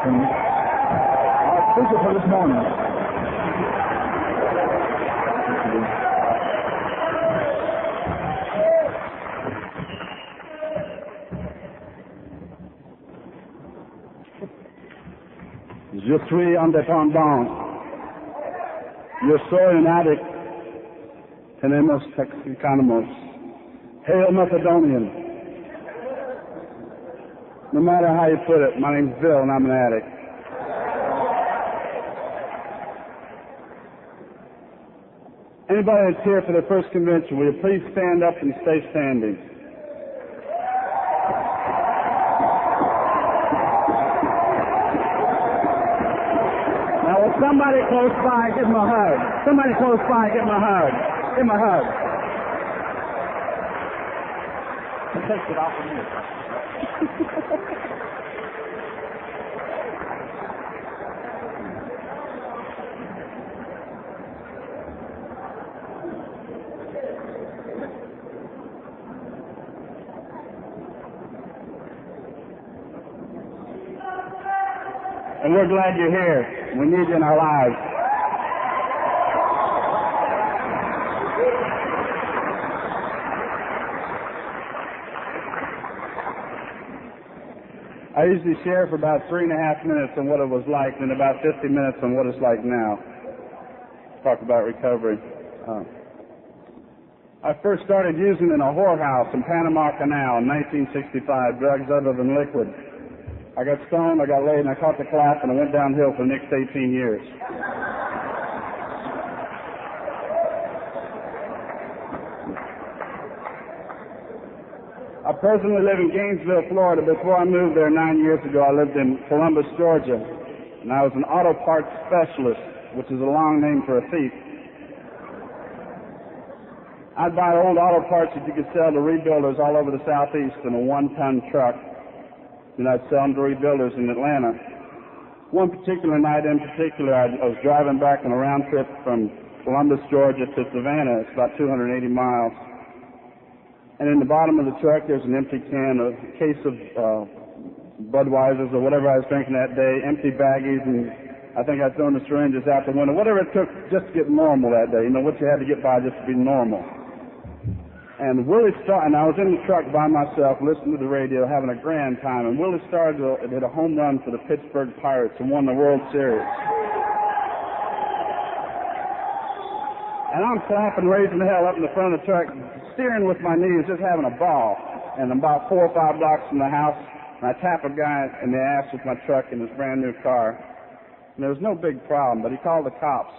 Johnson, our speaker for this morning. Je suis indépendant. Yo soy un addict. Tenemos Texicanos. Hail Macedonian. No matter how you put it, my name's Bill and I'm an addict. Anybody that's here for their first convention, will you please stand up and stay standing? Now, will somebody close by give him a hug? Somebody close by give him a hug. Give him a hug. Take it off of me. And we're glad you're here. We need you in our lives. I usually share for about 3.5 minutes on what it was like, and about 50 minutes on what it's like now. Talk about recovery. I first started using in a whorehouse in Panama Canal in 1965, drugs other than liquid. I got stoned, I got laid, and I caught the clap, and I went downhill for the next 18 years. I presently live in Gainesville, Florida. Before I moved there 9 years ago, I lived in Columbus, Georgia, and I was an auto parts specialist, which is a long name for a thief. I'd buy old auto parts that you could sell to rebuilders all over the Southeast in a 1-ton truck. And I'd sell them to rebuilders in Atlanta. One particular night in particular, I was driving back on a round trip from Columbus, Georgia to Savannah. It's about 280 miles. And in the bottom of the truck, there's an empty can, a case of Budweisers or whatever I was drinking that day, empty baggies, and I think I'd thrown the syringes out the window. Whatever it took just to get normal that day. You know, what you had to get by just to be normal. And Willie started, and I was in the truck by myself, listening to the radio, having a grand time. And Willie started hit a home run for the Pittsburgh Pirates and won the World Series. And I'm clapping, raising the hell up in the front of the truck, steering with my knees, just having a ball. And I'm about 4 or 5 blocks from the house, and I tap a guy in the ass with my truck in his brand new car. And there was no big problem, but he called the cops.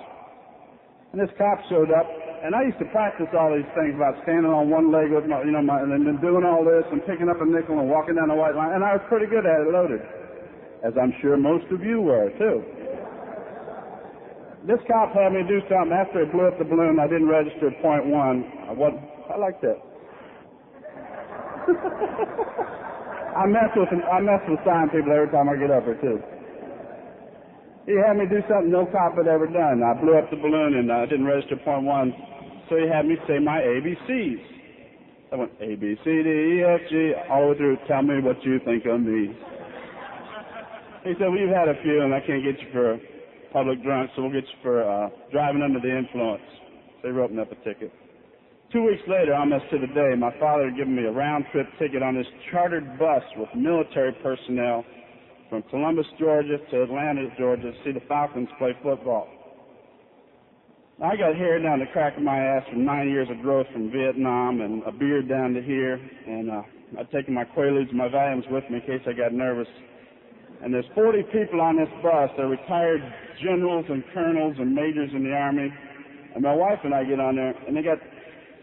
And this cop showed up. And I used to practice all these things about standing on one leg with my, and then doing all this and picking up a nickel and walking down the white line. And I was pretty good at it, loaded, as I'm sure most of you were, too. This cop had me do something. After he blew up the balloon, I didn't register at .1. I like that. I mess with sign people every time I get up here, too. He had me do something no cop had ever done. I blew up the balloon and I didn't register .1, so he had me say my ABCs. I went A, B, C, D, E, F, G, all the way through. Tell me what you think of me. He said, well, you've had a few and I can't get you for public drunk, so we'll get you for driving under the influence. So he wrote me up a ticket. 2 weeks later, almost to the day, my father had given me a round-trip ticket on this chartered bus with military personnel from Columbus, Georgia to Atlanta, Georgia, to see the Falcons play football. I got hair down the crack of my ass from 9 years of growth from Vietnam and a beard down to here, and I'd taken my Quaaludes and my Valiums with me in case I got nervous. And there's 40 people on this bus. They're retired generals and colonels and majors in the Army. And my wife and I get on there, and they got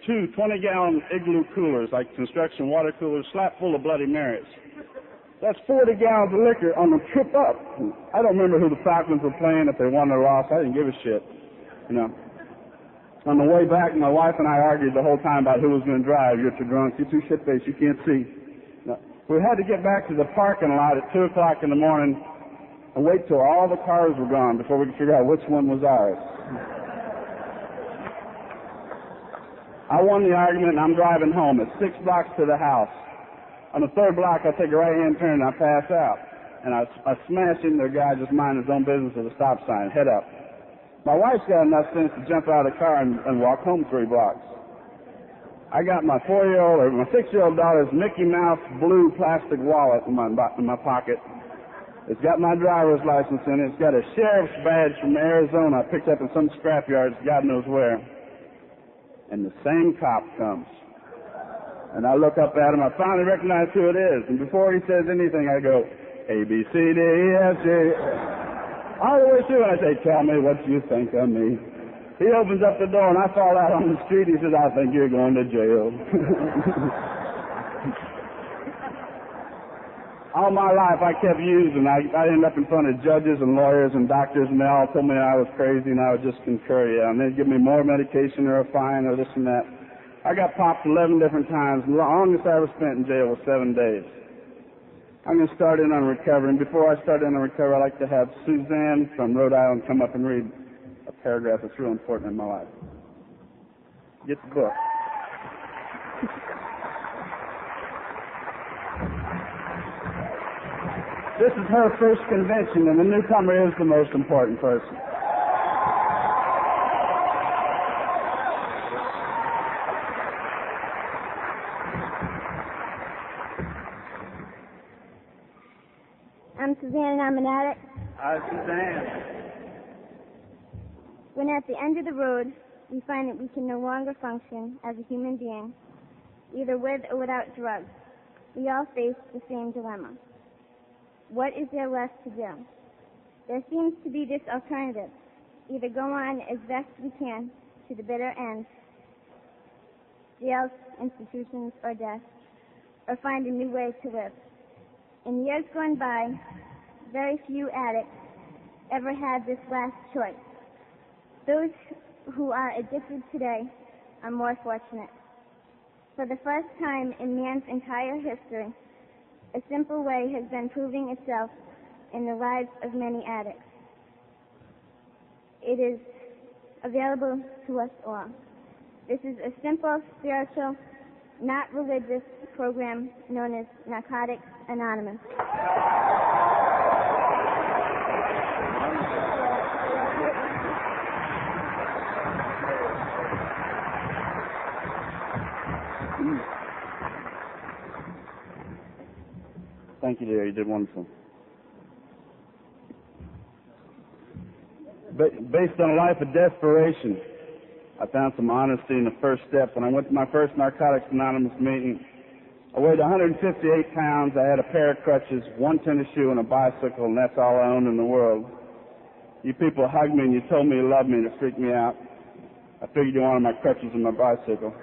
2 20-gallon igloo coolers, like construction water coolers, slap full of Bloody Marys. That's 40 gallons of liquor on the trip up. I don't remember who the Falcons were playing, if they won or lost. I didn't give a shit, On the way back, my wife and I argued the whole time about who was going to drive. You're too drunk, you're too shit-faced, you can't see. We had to get back to the parking lot at 2 o'clock in the morning and wait till all the cars were gone before we could figure out which one was ours. I won the argument, and I'm driving home. It's 6 blocks to the house. On the 3rd block, I take a right-hand turn, and I pass out. and I smashed into a guy just minding his own business at a stop sign, head up. My wife's got enough sense to jump out of the car and walk home 3 blocks. I got my 6-year-old daughter's Mickey Mouse blue plastic wallet in my pocket. It's got my driver's license in it. It's got a sheriff's badge from Arizona I picked up in some scrapyard, God knows where. And the same cop comes. And I look up at him. I finally recognize who it is. And before he says anything, I go, A, B, C, D, E, F, G. All the way through, and I say, tell me what you think of me. He opens up the door, and I fall out on the street. He says, I think you're going to jail. All my life, I kept using. I ended up in front of judges and lawyers and doctors, and they all told me I was crazy, and I would just concur, yeah. And they'd give me more medication or a fine or this and that. I got popped 11 different times. The longest I ever spent in jail was 7 days. I'm going to start in on recovery. And before I start in on recovery, I'd like to have Suzanne from Rhode Island come up and read a paragraph that's real important in my life. Get the book. This is her first convention, and the newcomer is the most important person. I'm Suzanne, and I'm an addict. Hi, Suzanne. When at the end of the road, we find that we can no longer function as a human being, either with or without drugs, we all face the same dilemma. What is there left to do? There seems to be this alternative: either go on as best we can to the bitter end, jails, institutions, or death, or find a new way to live. In years gone by, very few addicts ever had this last choice. Those who are addicted today are more fortunate. For the first time in man's entire history, a simple way has been proving itself in the lives of many addicts. It is available to us all. This is a simple, spiritual, not religious program known as Narcotics Anonymous. Thank you, dear. You did wonderful. Based on a life of desperation, I found some honesty in the first step. When I went to my first Narcotics Anonymous meeting, I weighed 158 pounds. I had a pair of crutches, one tennis shoe, and a bicycle, and that's all I owned in the world. You people hugged me and you told me you loved me, and it freaked me out. I figured you wanted my crutches and my bicycle.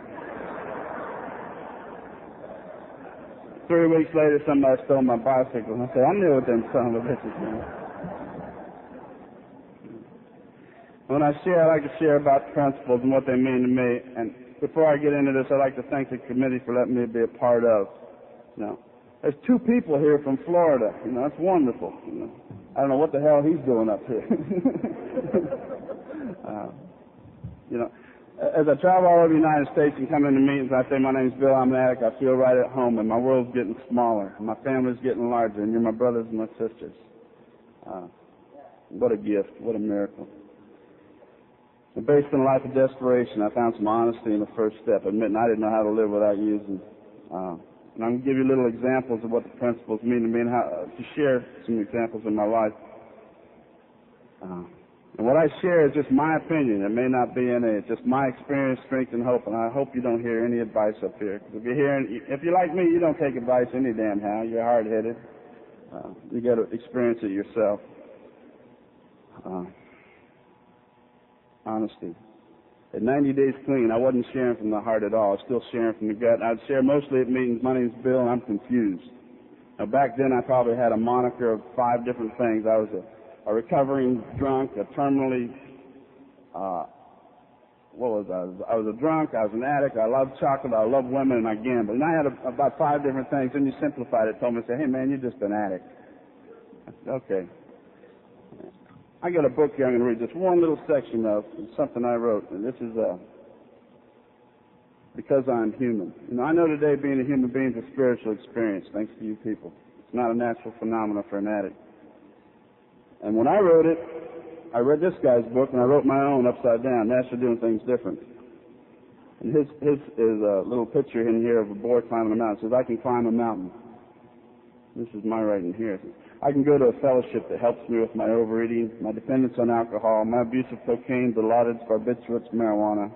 3 weeks later, somebody stole my bicycle, and I said, I knew what them son of a bitches were. When I share, I like to share about principles and what they mean to me. And before I get into this, I'd like to thank the committee for letting me be a part of. There's 2 people here from Florida. That's wonderful. I don't know what the hell he's doing up here. As I travel all over the United States and come into meetings, I say, my name's Bill, I'm an addict, I feel right at home, and my world's getting smaller, and my family's getting larger, and you're my brothers and my sisters. What a gift, what a miracle. And based on a life of desperation, I found some honesty in the first step, admitting I didn't know how to live without using. And I'm going to give you little examples of what the principles mean to me and how to share some examples in my life. And what I share is just my opinion. It may not be any. It's just my experience, strength, and hope. And I hope you don't hear any advice up here. Because if you're like me, you don't take advice any damn how. You're hard-headed. You got to experience it yourself. Honesty. At 90 days clean, I wasn't sharing from the heart at all. I was still sharing from the gut. I'd share mostly at meetings. My name's Bill, and I'm confused. Now, back then, I probably had a moniker of 5 different things. I was a recovering drunk, a terminally, I was a drunk, I was an addict, I loved chocolate, I loved women, and I gambled. And I had about 5 different things, and you simplified it, told me, hey man, you're just an addict. I said, okay. I got a book here I'm going to read just one little section of something I wrote, and this is Because I'm Human. I know today being a human being is a spiritual experience, thanks to you people. It's It's not a natural phenomenon for an addict. And when I wrote it, I read this guy's book, and I wrote my own upside down, naturally doing things different. And his is a little picture in here of a boy climbing a mountain. It says, I can climb a mountain. This is my writing here. I can go to a fellowship that helps me with my overeating, my dependence on alcohol, my abuse of cocaine, dilaudid, barbiturates, marijuana,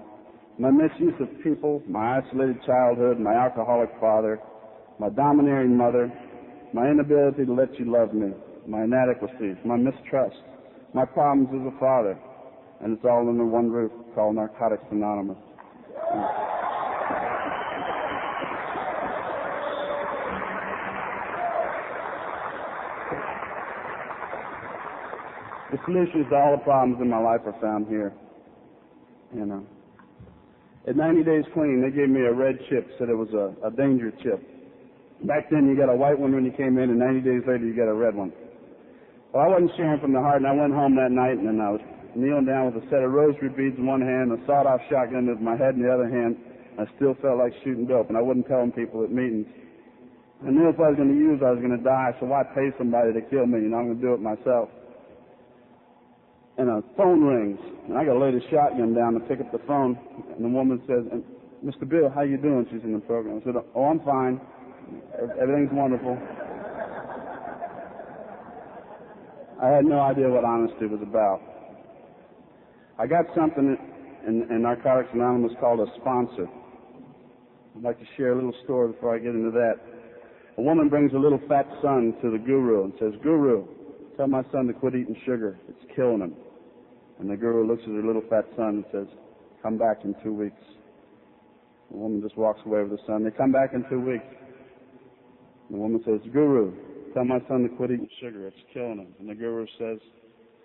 my misuse of people, my isolated childhood, my alcoholic father, my domineering mother, my inability to let you love me, my inadequacies, my mistrust, my problems as a father, and it's all under one roof called Narcotics Anonymous. The solutions to all the problems in my life are found here. At 90 days clean, they gave me a red chip, said it was a danger chip. Back then, you got a white one when you came in, and 90 days later, you got a red one. Well, I wasn't sharing from the heart, and I went home that night, and I was kneeling down with a set of rosary beads in one hand, a sawed-off shotgun with my head in the other hand. I still felt like shooting dope, and I wasn't telling people at meetings. I knew if I was going to use, I was going to die, so why pay somebody to kill me? I'm going to do it myself. And a phone rings, and I got to lay the shotgun down and pick up the phone, and the woman says, Mr. Bill, how you doing? She's in the program. I said, oh, I'm fine. Everything's wonderful. I had no idea what honesty was about. I got something in Narcotics Anonymous called a sponsor. I'd like to share a little story before I get into that. A woman brings a little fat son to the guru and says, Guru, tell my son to quit eating sugar. It's killing him. And the guru looks at her little fat son and says, come back in 2 weeks. The woman just walks away with the son. They come back in 2 weeks. The woman says, Guru, tell my son to quit eating sugar. It's killing him. And the guru says,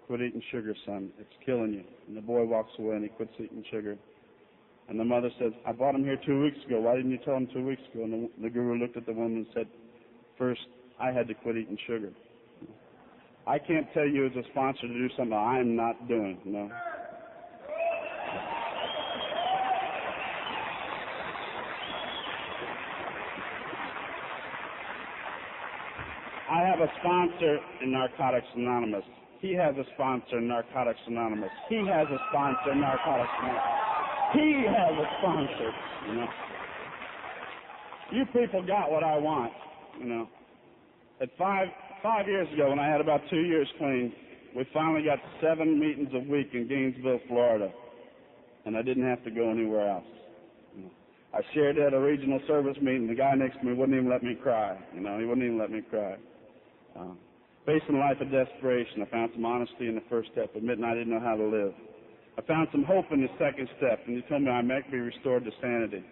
quit eating sugar, son. It's killing you. And the boy walks away and he quits eating sugar. And the mother says, I brought him here 2 weeks ago. Why didn't you tell him 2 weeks ago? And the guru looked at the woman and said, first, I had to quit eating sugar. I can't tell you as a sponsor to do something I'm not doing, I have a sponsor in Narcotics Anonymous. He has a sponsor in Narcotics Anonymous. He has a sponsor in Narcotics Anonymous. He has a sponsor, You people got what I want, At five years ago, when I had about 2 years clean, we finally got 7 meetings a week in Gainesville, Florida, and I didn't have to go anywhere else. I shared at a regional service meeting. The guy next to me wouldn't even let me cry. He wouldn't even let me cry. Facing a life of desperation, I found some honesty in the first step, admitting I didn't know how to live. I found some hope in the second step, and he told me I might be restored to sanity.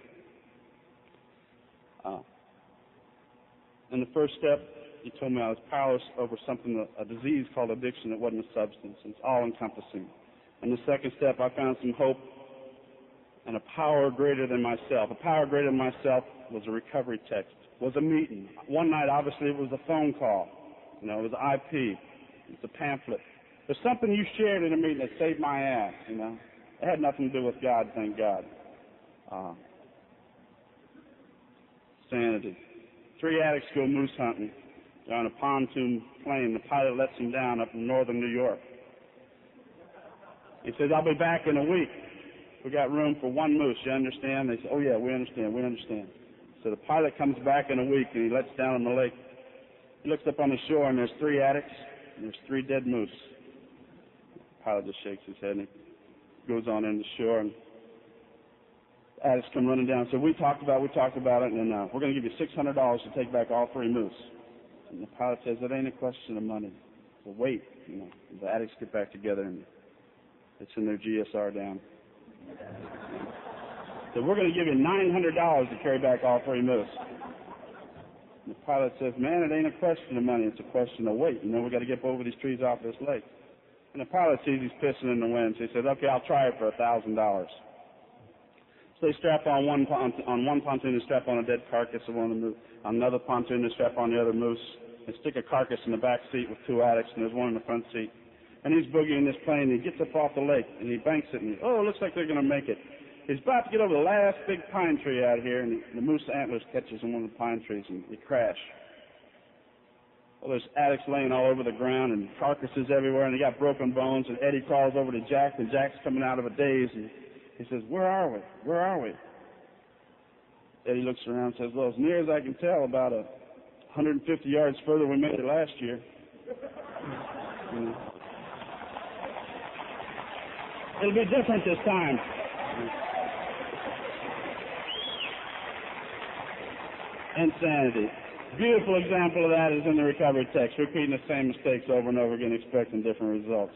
In the first step, he told me I was powerless over a disease called addiction that wasn't a substance. It's all-encompassing. In the second step, I found some hope and a power greater than myself. A power greater than myself was a recovery text, was a meeting. One night, obviously, it was a phone call. It was IP. It's a pamphlet. There's something you shared in a meeting that saved my ass, It had nothing to do with God, thank God. Sanity. 3 addicts go moose hunting. They're on a pontoon plane. The pilot lets them down up in northern New York. He says, I'll be back in a week. We got room for 1 moose, you understand? They say, oh, yeah, we understand. So the pilot comes back in a week, and he lets down on the lake. He looks up on the shore, and there's 3 addicts, and there's 3 dead moose. The pilot just shakes his head, and he goes on in the shore, and the addicts come running down. So we talked about it, and we're going to give you $600 to take back all 3 moose. And the pilot says, it ain't a question of money. So wait, The addicts get back together, and it's in their GSR down. So we're going to give you $900 to carry back all 3 moose. And the pilot says, man, it ain't a question of money. It's a question of weight. We got to get over these trees off this lake. And the pilot sees he's pissing in the wind. So he says, okay, I'll try it for $1,000. So they strap on one pontoon, they strap on a dead carcass of one of the moose. On another pontoon, they strap on the other moose. They stick a carcass in the back seat with 2 addicts, and there's one in the front seat. And he's boogieing this plane, and he gets up off the lake, and he banks it, and it looks like they're going to make it. He's about to get over the last big pine tree out here, and the moose antlers catches in one of the pine trees, and they crash. Well, there's addicts laying all over the ground and carcasses everywhere, and they got broken bones, and Eddie crawls over to Jack, and Jack's coming out of a daze, and he says, "Where are we? Where are we?" Eddie looks around and says, "Well, as near as I can tell, about 150 yards further we made it last year." You know. It'll be different this time. Insanity. Beautiful example of that is in the recovery text, repeating the same mistakes over and over again, expecting different results.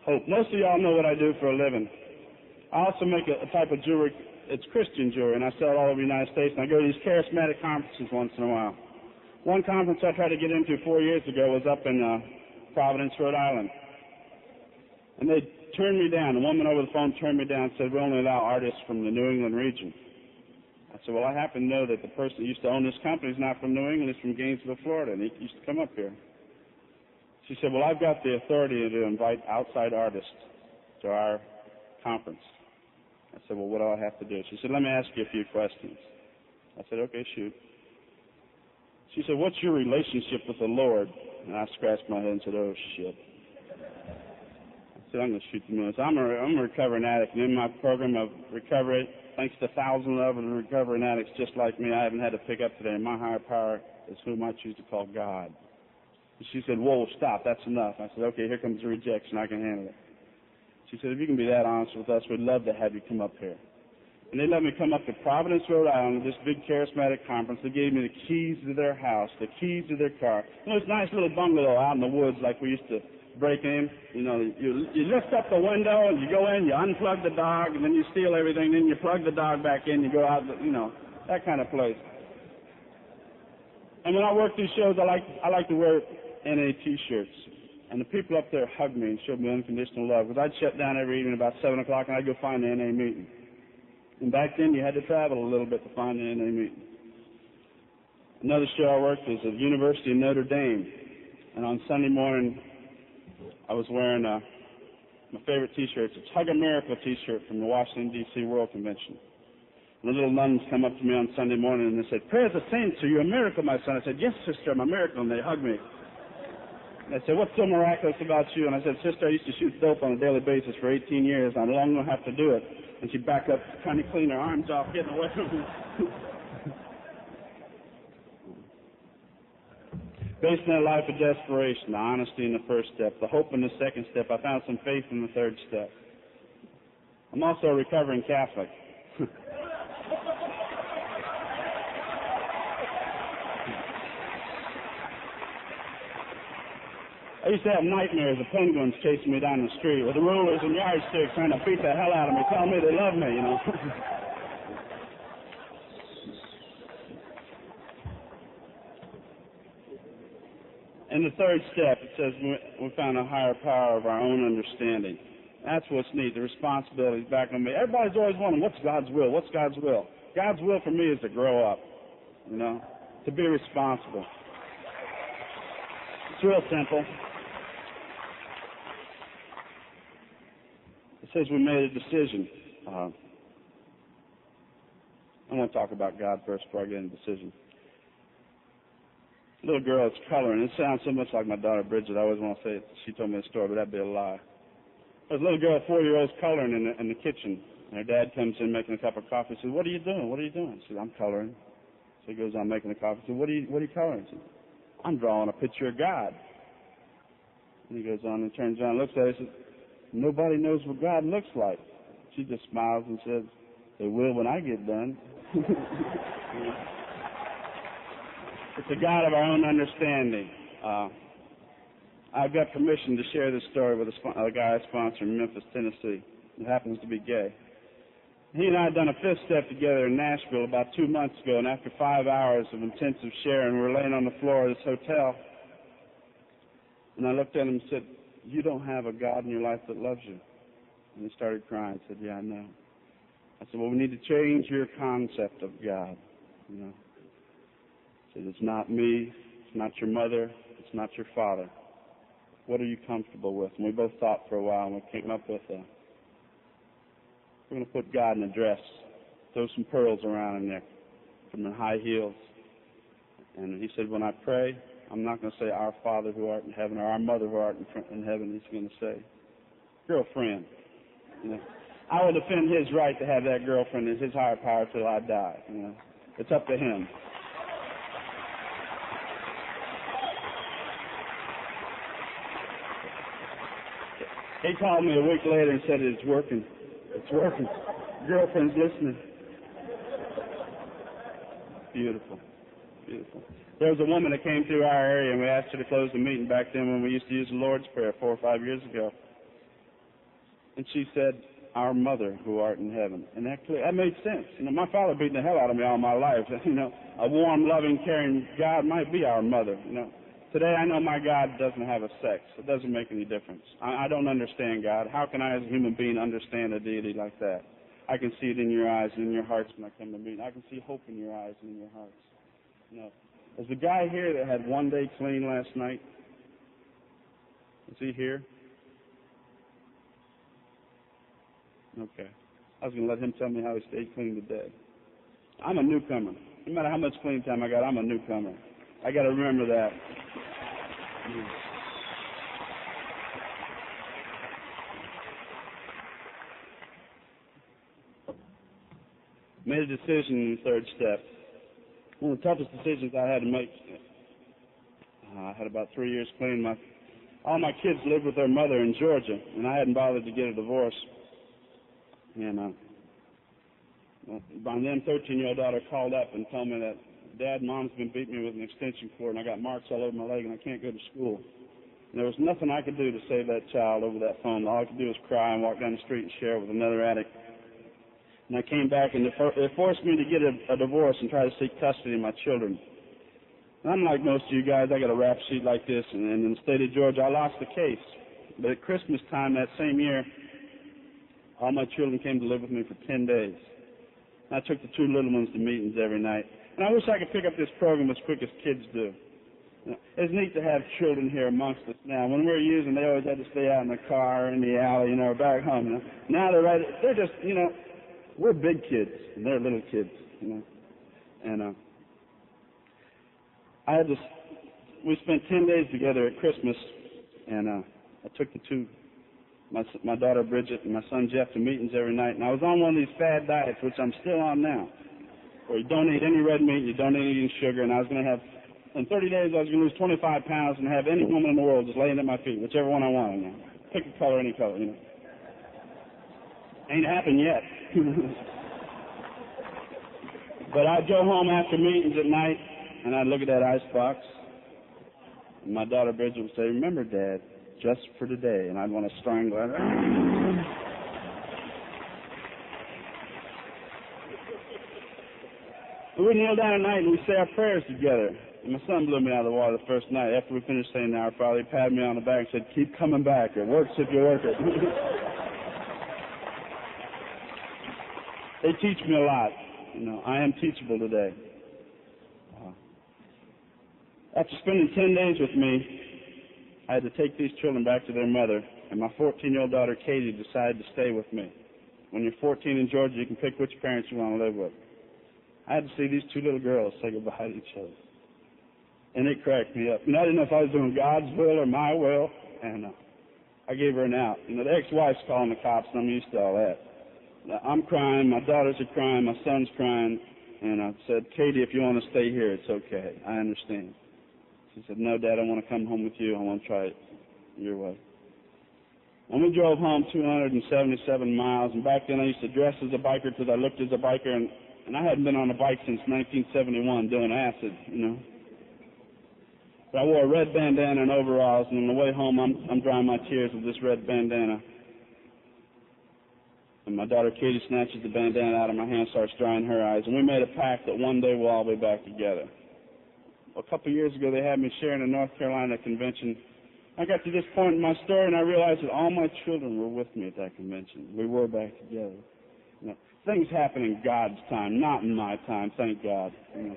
Hope. Most of y'all know what I do for a living. I also make a type of jewelry. It's Christian jewelry, and I sell it all over the United States, and I go to these charismatic conferences once in a while. One conference I tried to get into 4 years ago was up in Providence, Rhode Island. And they turned me down. The woman over the phone turned me down and said, "We only allow artists from the New England region." I said, "Well, I happen to know that the person that used to own this company is not from New England, he's from Gainesville, Florida, and he used to come up here." She said, "Well, I've got the authority to invite outside artists to our conference." I said, "Well, what do I have to do?" She said, "Let me ask you a few questions." I said, "Okay, shoot." She said, "What's your relationship with the Lord?" And I scratched my head and said, "Oh, shit." I said, "I'm going to shoot the moon." So I'm a recovering addict, and in my program of recovery, thanks to thousands of other recovering addicts just like me, I haven't had to pick up today. My higher power is whom I choose to call God. And she said, "Whoa, stop, that's enough." I said, "Okay, here comes the rejection. I can handle it." She said, "If you can be that honest with us, we'd love to have you come up here." And they let me come up to Providence, Rhode Island, to this big charismatic conference. They gave me the keys to their house, the keys to their car. You know, it's a nice little bungalow out in the woods like we used to break in. You know, you lift up the window and you go in, you unplug the dog, and then you steal everything, then you plug the dog back in, you go out, you know, that kind of place. And when I work these shows, I like to wear NA T-shirts. And the people up there hugged me and showed me unconditional love. Because I'd shut down every evening about 7 o'clock and I'd go find the NA meeting. And back then you had to travel a little bit to find the NA meeting. Another show I worked was at the University of Notre Dame. And on Sunday morning, I was wearing my favorite T-shirt. It's a Hug a Miracle T-shirt from the Washington, D.C. World Convention. And the little nuns come up to me on Sunday morning and they said, "Praise the saints, are you a miracle, my son?" I said, "Yes, sister, I'm a miracle." And they hugged me. And they said, "What's so miraculous about you?" And I said, "Sister, I used to shoot dope on a daily basis for 18 years. I no longer have to do it." And she backed up, trying to clean her arms off, getting away from me. Based on a life of desperation, the honesty in the first step, the hope in the second step, I found some faith in the third step. I'm also a recovering Catholic. I used to have nightmares of penguins chasing me down the street with rulers and yardsticks trying to beat the hell out of me, telling me they love me, you know. In the third step, it says we found a higher power of our own understanding. That's what's neat. The responsibility is back on me. Everybody's always wondering, what's God's will? What's God's will? God's will for me is to grow up, you know, to be responsible. It's real simple. It says we made a decision. I want to talk about God first before I get into decision. A little girl that's coloring. It sounds so much like my daughter Bridget. I always want to say it. She told me the story, but that'd be a lie. There's a little girl, 4-year-old, coloring in the kitchen. And her dad comes in making a cup of coffee. He says, "What are you doing? What are you doing?" She says, "I'm coloring." So he goes on making the coffee. He says, What are you coloring?" She says, "I'm drawing a picture of God." And he goes on and turns around and looks at her and says, "Nobody knows what God looks like." She just smiles and says, "They will when I get done." It's a God of our own understanding. I've got permission to share this story with a guy I sponsor in Memphis, Tennessee. He happens to be gay. He and I had done a fifth step together in Nashville about 2 months ago, and after 5 hours of intensive sharing, we were laying on the floor of this hotel, and I looked at him and said, "You don't have a God in your life that loves you." And he started crying. I said, "Yeah, I know." I said, "Well, we need to change your concept of God, you know." I said, "It's not me, it's not your mother, it's not your father. What are you comfortable with?" And we both thought for a while, and we came up with we're going to put God in a dress, throw some pearls around in there, put them in high heels. And he said, when I pray, I'm not going to say, our Father who art in heaven, or our Mother who art in heaven. He's going to say, girlfriend. You know, I will defend his right to have that girlfriend as his higher power till I die. You know, it's up to him. He called me a week later and said, it's working. It's working. Girlfriend's listening. Beautiful. Beautiful. There was a woman that came through our area, and we asked her to close the meeting back then when we used to use the Lord's Prayer 4 or 5 years ago. And she said, our Mother who art in heaven. And that made sense. You know, my father beat the hell out of me all my life. You know, a warm, loving, caring God might be our mother. You know, today I know my God doesn't have a sex. It doesn't make any difference. I don't understand God. How can I as a human being understand a deity like that? I can see it in your eyes and in your hearts when I come to meet. I can see hope in your eyes and in your hearts. You know, is the guy here that had one day clean last night? Is he here? Okay. I was going to let him tell me how he stayed clean today. I'm a newcomer. No matter how much clean time I got, I'm a newcomer. I got to remember that. Made a decision in the third step. One of the toughest decisions I had to make. I had about 3 years clean. All my kids lived with their mother in Georgia, and I hadn't bothered to get a divorce. And by then, 13-year-old daughter called up and told me that, Dad, Mom's been beating me with an extension cord, and I got marks all over my leg, and I can't go to school. And there was nothing I could do to save that child over that phone. All I could do was cry and walk down the street and share it with another addict. And I came back, and it forced me to get a divorce and try to seek custody of my children. And unlike most of you guys, I got a rap sheet like this, and in the state of Georgia, I lost the case. But at Christmas time that same year, all my children came to live with me for 10 days. I took the two little ones to meetings every night. And I wish I could pick up this program as quick as kids do. You know, it's neat to have children here amongst us now. When we were using, they always had to stay out in the car, in the alley, you know, or back home. You know. Now they're just, you know, we're big kids, and they're little kids, you know. And we spent 10 days together at Christmas, and I took the two, my daughter Bridget and my son Jeff, to meetings every night. And I was on one of these fad diets, which I'm still on now, where you don't eat any red meat, you don't eat any sugar, and I was going to have, in 30 days, I was going to lose 25 pounds and have any woman in the world just laying at my feet, whichever one I wanted. You know. Pick a color, any color, you know. Ain't happened yet. But I'd go home after meetings at night, and I'd look at that icebox, and my daughter Bridget would say, remember, Dad, just for today, and I'd want to strangle her. We'd kneel down at night and we'd say our prayers together. And my son blew me out of the water the first night. After we finished saying Our Father, he patted me on the back and said, keep coming back. It works if you work it. They teach me a lot. You know, I am teachable today. After spending 10 days with me, I had to take these children back to their mother, and my 14-year-old daughter, Katie, decided to stay with me. When you're 14 in Georgia, you can pick which parents you want to live with. I had to see these two little girls say goodbye to each other. And it cracked me up. And I didn't know if I was doing God's will or my will, and I gave her an out. You know, the ex-wife's calling the cops, and I'm used to all that. Now, I'm crying, my daughters are crying, my son's crying, and I said, Katie, if you want to stay here, it's okay. I understand. She said, no, Dad, I want to come home with you. I want to try it your way. And we drove home 277 miles, and back then I used to dress as a biker because I looked as a biker, and I hadn't been on a bike since 1971 doing acid, you know. But I wore a red bandana and overalls, and on the way home I'm drying my tears with this red bandana. And my daughter Katie snatches the bandana out of my hand, starts drying her eyes, and we made a pact that one day we'll all be back together. A couple of years ago, they had me sharing a North Carolina convention. I got to this point in my story, and I realized that all my children were with me at that convention. We were back together. You know, things happen in God's time, not in my time, thank God. You know.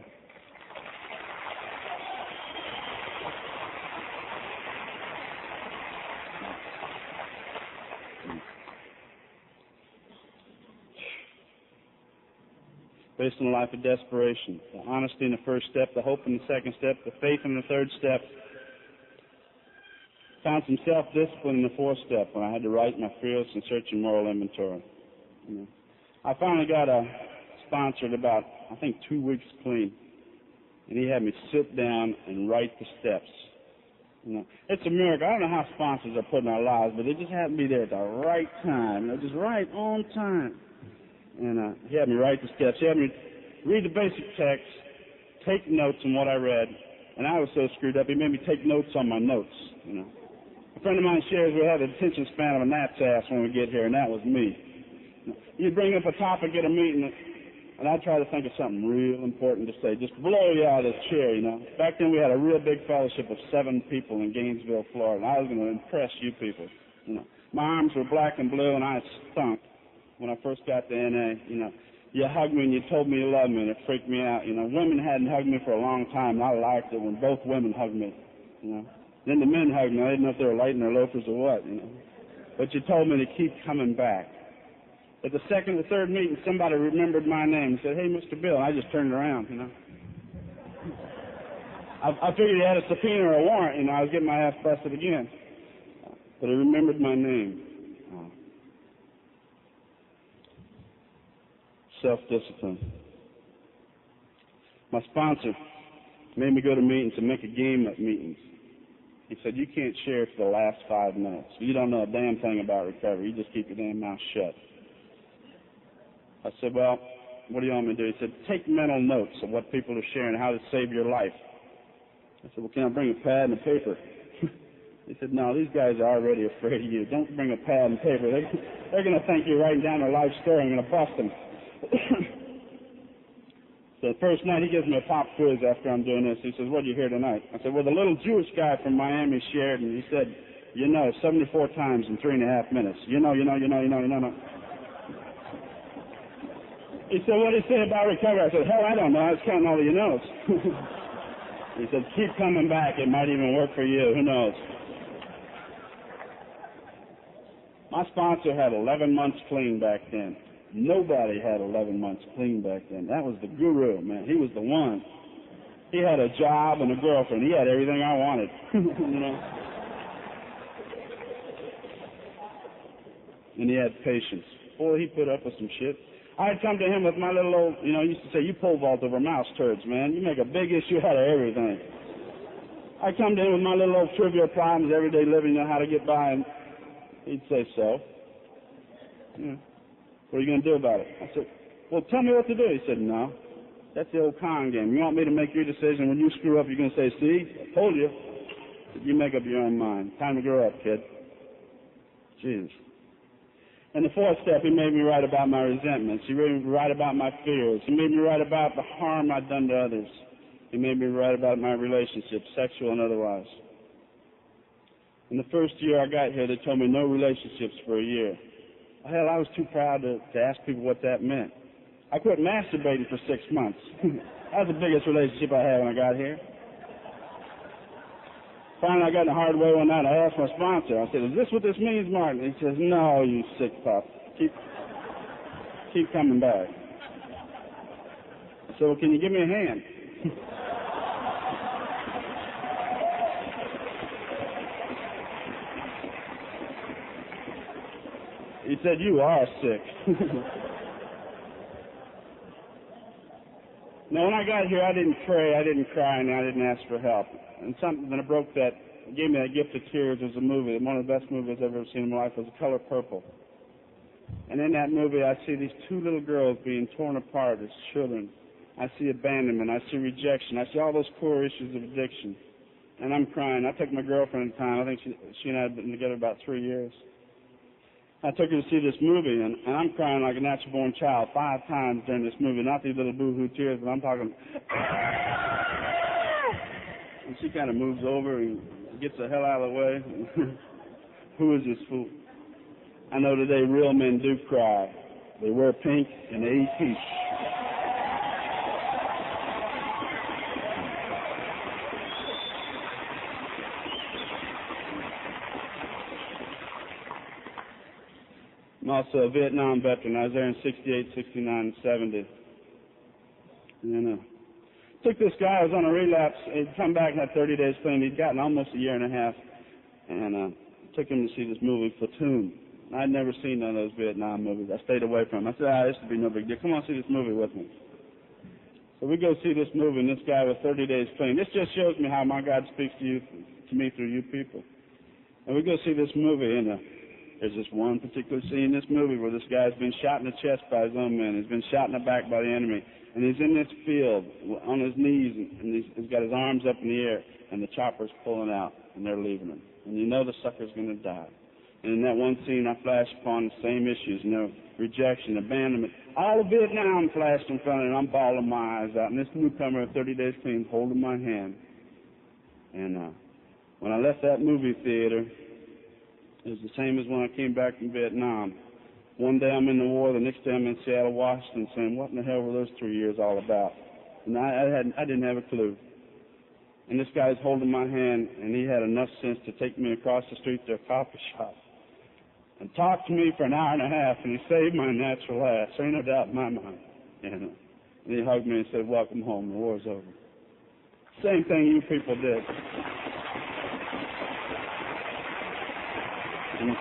based on a life of desperation. The honesty in the first step, the hope in the second step, the faith in the third step. Found some self-discipline in the fourth step when I had to write my fearless and searching moral inventory. I finally got sponsored about, I think, 2 weeks clean. And he had me sit down and write the steps. It's a miracle. I don't know how sponsors are put in our lives, but they just happen to be there at the right time. Just right on time. And he had me write the steps. He had me read the basic text, take notes on what I read. And I was so screwed up, he made me take notes on my notes. A friend of mine shares we had the attention span of a gnat's ass when we get here, and that was me. You'd bring up a topic at a meeting, and I'd try to think of something real important to say, just blow you out of this chair, Back then we had a real big fellowship of 7 people in Gainesville, Florida, and I was going to impress you people. My arms were black and blue, and I stunk when I first got to NA. You hugged me and you told me you loved me, and it freaked me out. Women hadn't hugged me for a long time, and I liked it when both women hugged me. Then the men hugged me. I didn't know if they were lighting their loafers or what. But you told me to keep coming back. At the second or third meeting, somebody remembered my name and said, "Hey, Mr. Bill." And I just turned around, I figured he had a subpoena or a warrant, I was getting my ass busted again. But he remembered my name. Self-discipline. My sponsor made me go to meetings and make a game at meetings. He said, "You can't share for the last 5 minutes. You don't know a damn thing about recovery. You just keep your damn mouth shut." I said, "Well, what do you want me to do?" He said, "Take mental notes of what people are sharing, how to save your life." I said, "Well, can I bring a pad and a paper?" He said, "No, these guys are already afraid of you. Don't bring a pad and paper. They're going to think you're writing down their life story. I'm going to bust them." So the first night he gives me a pop quiz after I'm doing this. He says, "What do you hear tonight?" I said, "Well, the little Jewish guy from Miami shared," and he said, 74 times in 3.5 minutes. No. He said, "What did he say about recovery?" I said, "Hell, I don't know. I was counting all of your notes." He said, "Keep coming back. It might even work for you. Who knows?" My sponsor had 11 months clean back then. Nobody had 11 months clean back then. That was the guru, man. He was the one. He had a job and a girlfriend. He had everything I wanted. And he had patience. Boy, he put up with some shit. I'd come to him with my little old, he used to say, "You pole vault over mouse turds, man. You make a big issue out of everything." I'd come to him with my little old trivial problems, everyday living, how to get by, and he'd say, "So? What are you going to do about it?" I said, "Well, tell me what to do." He said, "No, that's the old con game. You want me to make your decision. When you screw up, you're going to say, 'See, I told you.' You make up your own mind. Time to grow up, kid." Jesus. In the fourth step, he made me write about my resentments. He made me write about my fears. He made me write about the harm I'd done to others. He made me write about my relationships, sexual and otherwise. In the first year I got here, they told me no relationships for a year. Hell, I was too proud to ask people what that meant. I quit masturbating for 6 months. That was the biggest relationship I had when I got here. Finally, I got in the hard way one night. I asked my sponsor. I said, "Is this what this means, Martin?" He says, "No, you sick pup. Keep coming back." I said, "Well, can you give me a hand?" He said, "You are sick." Now, when I got here, I didn't pray, I didn't cry, and I didn't ask for help. And something that gave me that gift of tears was a movie. One of the best movies I've ever seen in my life was The Color Purple. And in that movie, I see these 2 little girls being torn apart as children. I see abandonment. I see rejection. I see all those core issues of addiction. And I'm crying. I took my girlfriend at the time. I think she and I had been together about 3 years. I took her to see this movie, and I'm crying like a natural-born child 5 times during this movie. Not these little boo-hoo tears, but I'm talking. And she kind of moves over and gets the hell out of the way. Who is this fool? I know today real men do cry. They wear pink and they eat peach. I'm also a Vietnam veteran. I was there in 68, 69, and 70. Took this guy who was on a relapse. He'd come back and had 30 days clean. He'd gotten almost a year and a half. And took him to see this movie, Platoon. I'd never seen none of those Vietnam movies. I stayed away from him. I said, this would be no big deal. Come on, see this movie with me. So we go see this movie, and this guy with 30 days clean. This just shows me how my God speaks to me through you people. And we go see this movie, and there's this one particular scene in this movie where this guy's been shot in the chest by his own men. He's been shot in the back by the enemy. And he's in this field on his knees, and he's got his arms up in the air, and the chopper's pulling out, and they're leaving him. And you know the sucker's going to die. And in that one scene, I flashed upon the same issues, rejection, abandonment. All of Vietnam flashed in front of me, and I'm bawling my eyes out. And this newcomer of 30 days clean holding my hand. And when I left that movie theater, it was the same as when I came back from Vietnam. One day I'm in the war, the next day I'm in Seattle, Washington, saying, what in the hell were those 3 years all about? And I didn't have a clue. And this guy's holding my hand, and he had enough sense to take me across the street to a coffee shop and talk to me for an hour and a half, and he saved my natural ass. There ain't no doubt in my mind. And he hugged me and said, welcome home, the war's over. Same thing you people did. And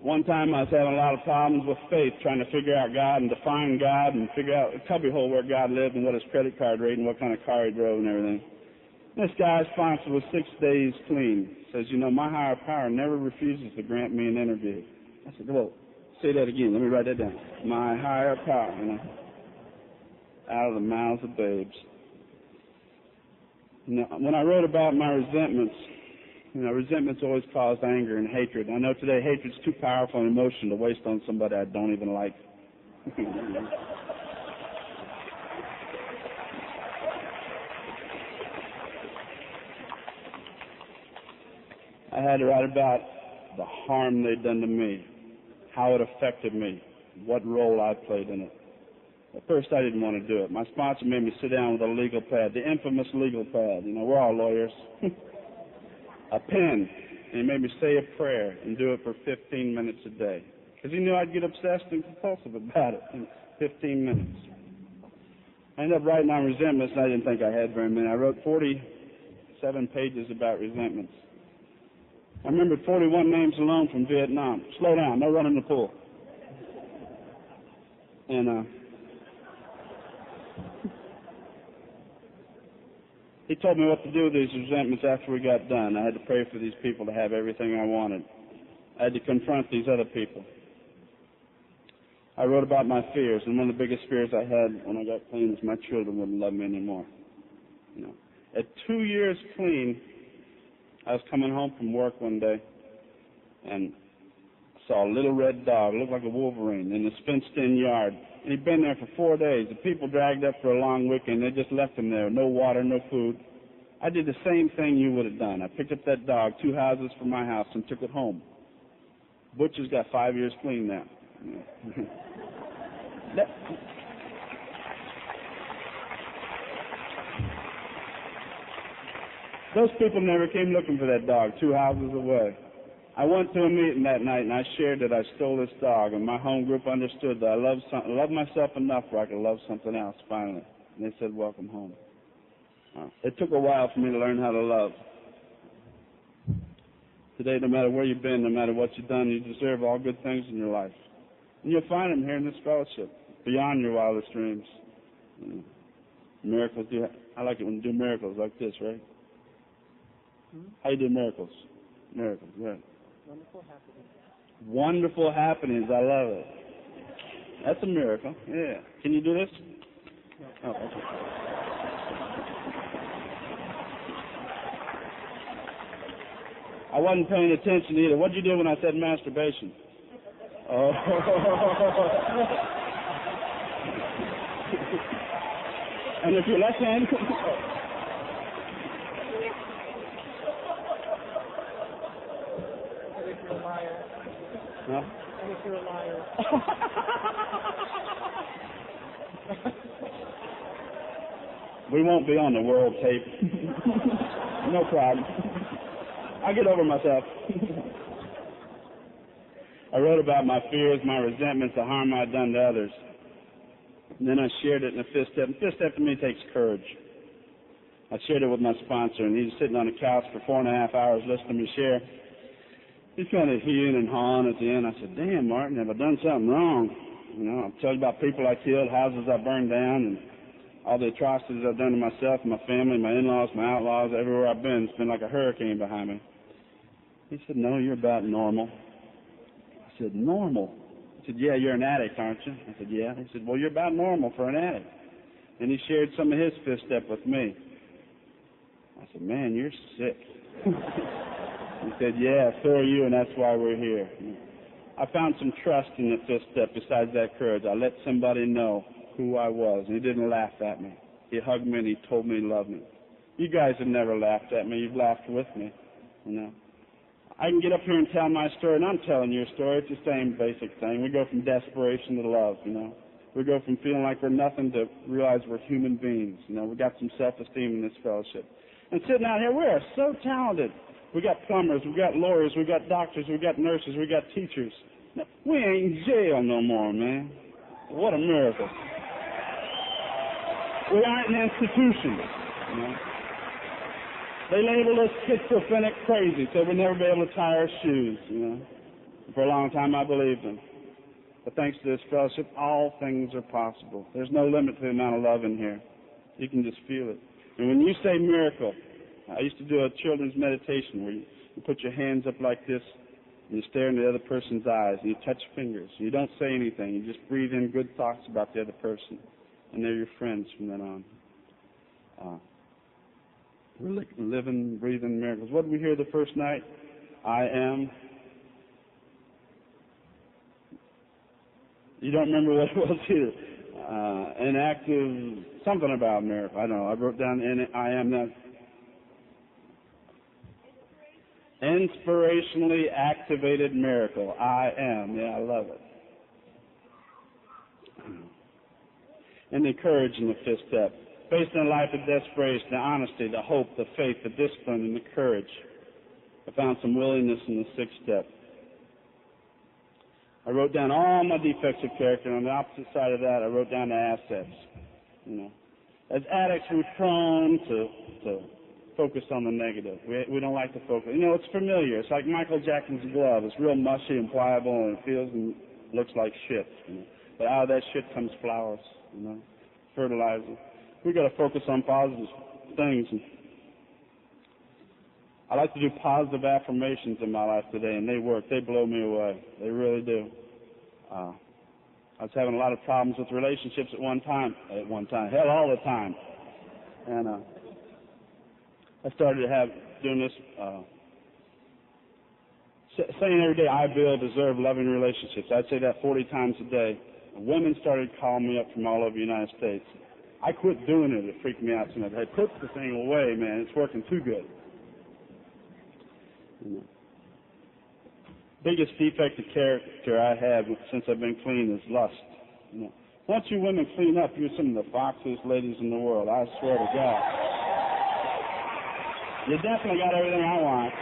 one time I was having a lot of problems with faith, trying to figure out God and define God and figure out a cubbyhole where God lived and what his credit card rate and what kind of car he drove and everything. This guy's sponsor was 6 days clean. Says, my higher power never refuses to grant me an interview. I said, well, say that again. Let me write that down. My higher power, out of the mouths of babes. When I wrote about my resentments, resentment's always caused anger and hatred. I know today hatred's too powerful an emotion to waste on somebody I don't even like. I had to write about the harm they'd done to me, how it affected me, what role I played in it. At first, I didn't want to do it. My sponsor made me sit down with a legal pad, the infamous legal pad. We're all lawyers. A pen, and he made me say a prayer and do it for 15 minutes a day. Because he knew I'd get obsessed and compulsive about it in 15 minutes. I ended up writing on resentments, and I didn't think I had very many. I wrote 47 pages about resentments. I remembered 41 names alone from Vietnam. Slow down, no running the pool. And he told me what to do with these resentments after we got done. I had to pray for these people to have everything I wanted. I had to confront these other people. I wrote about my fears, and one of the biggest fears I had when I got clean was my children wouldn't love me anymore. At 2 years clean, I was coming home from work one day and saw a little red dog, looked like a Wolverine, in this fenced-in yard. And he'd been there for 4 days. The people dragged up for a long weekend. They just left him there, no water, no food. I did the same thing you would have done. I picked up that dog 2 houses from my house and took it home. Butcher's got 5 years clean now. Those people never came looking for that dog 2 houses away. I went to a meeting that night, and I shared that I stole this dog, and my home group understood that I loved myself enough where I could love something else, finally. And they said, welcome home. It took a while for me to learn how to love. Today, no matter where you've been, no matter what you've done, you deserve all good things in your life. And you'll find them here in this fellowship, beyond your wildest dreams. Miracles, I like it when you do miracles like this, right? How you do miracles? Miracles, right. Wonderful happenings. Wonderful happenings, I love it. That's a miracle, yeah. Can you do this? No. Oh, okay. I wasn't paying attention either. What did you do when I said masturbation? Oh. And if your left hand... And if you're a liar. Huh? And if you're a liar. We won't be on the world tape. No problem. I'll get over myself. wrote about my fears, my resentments, the harm I'd done to others. And then I shared it in a fifth step. And fifth step to me takes courage. I shared it with my sponsor, and he was sitting on the couch for 4.5 hours listening to me share. He's kind of hewing and hawing at the end. I said, damn, Martin, have I done something wrong? You know, I've told you about people I killed, houses I burned down, and all the atrocities I've done to myself and my family, my in-laws, my outlaws, everywhere I've been. It's been like a hurricane behind me. He said, no, you're about normal. I said, normal? He said, yeah, you're an addict, aren't you? I said, yeah. He said, well, you're about normal for an addict. And he shared some of his fifth step with me. I said, man, you're sick. He said, yeah, so are you, and that's why we're here. I found some trust in the fifth step besides that courage. I let somebody know who I was, and he didn't laugh at me. He hugged me and he told me he loved me. You guys have never laughed at me. You've laughed with me, you know. I can get up here and tell my story, and I'm telling you a story. It's the same basic thing. We go from desperation to love, you know. We go from feeling like we're nothing to realize we're human beings, you know. We got some self-esteem in this fellowship. And sitting out here, we are so talented. We got plumbers, we got lawyers, we got doctors, we got nurses, we got teachers. Now, we ain't in jail no more, man. What a miracle. We aren't an institution, you know. They labeled us schizophrenic crazy, so we'd never be able to tie our shoes, you know. For a long time, I believed them. But thanks to this fellowship, all things are possible. There's no limit to the amount of love in here. You can just feel it. And when you say miracle, I used to do a children's meditation where you put your hands up like this, and you stare into the other person's eyes, and you touch fingers. You don't say anything. You just breathe in good thoughts about the other person, and they're your friends from then on. We're living, breathing miracles. What did we hear the first night? I am. You don't remember what it was either. An active, something about miracle. I don't know. I wrote down I am that. Inspirationally activated miracle. I am. Yeah, I love it. And the courage in the fifth step. Based on a life of desperation, the honesty, the hope, the faith, the discipline, and the courage. I found some willingness in the sixth step. I wrote down all my defects of character, and on the opposite side of that, I wrote down the assets. You know, as addicts, we're prone to focus on the negative. We don't like to focus. You know, it's familiar. It's like Michael Jackson's glove. It's real mushy and pliable, and it feels and looks like shit. You know? But out of that shit comes flowers. You know, fertilizer. We got to focus on positive things. And I like to do positive affirmations in my life today, and they work. They blow me away. They really do. I was having a lot of problems with relationships at one time. Hell, all the time. And I started doing this, saying every day, I, Bill, deserve loving relationships. I'd say that 40 times a day. Women started calling me up from all over the United States. I quit doing it. It freaked me out so much. Hey, put the thing away, man. It's working too good. You know. Biggest defect of character I have since I've been clean is lust. You know. Once you women clean up, you're some of the foxiest ladies in the world. I swear to God. You definitely got everything I want.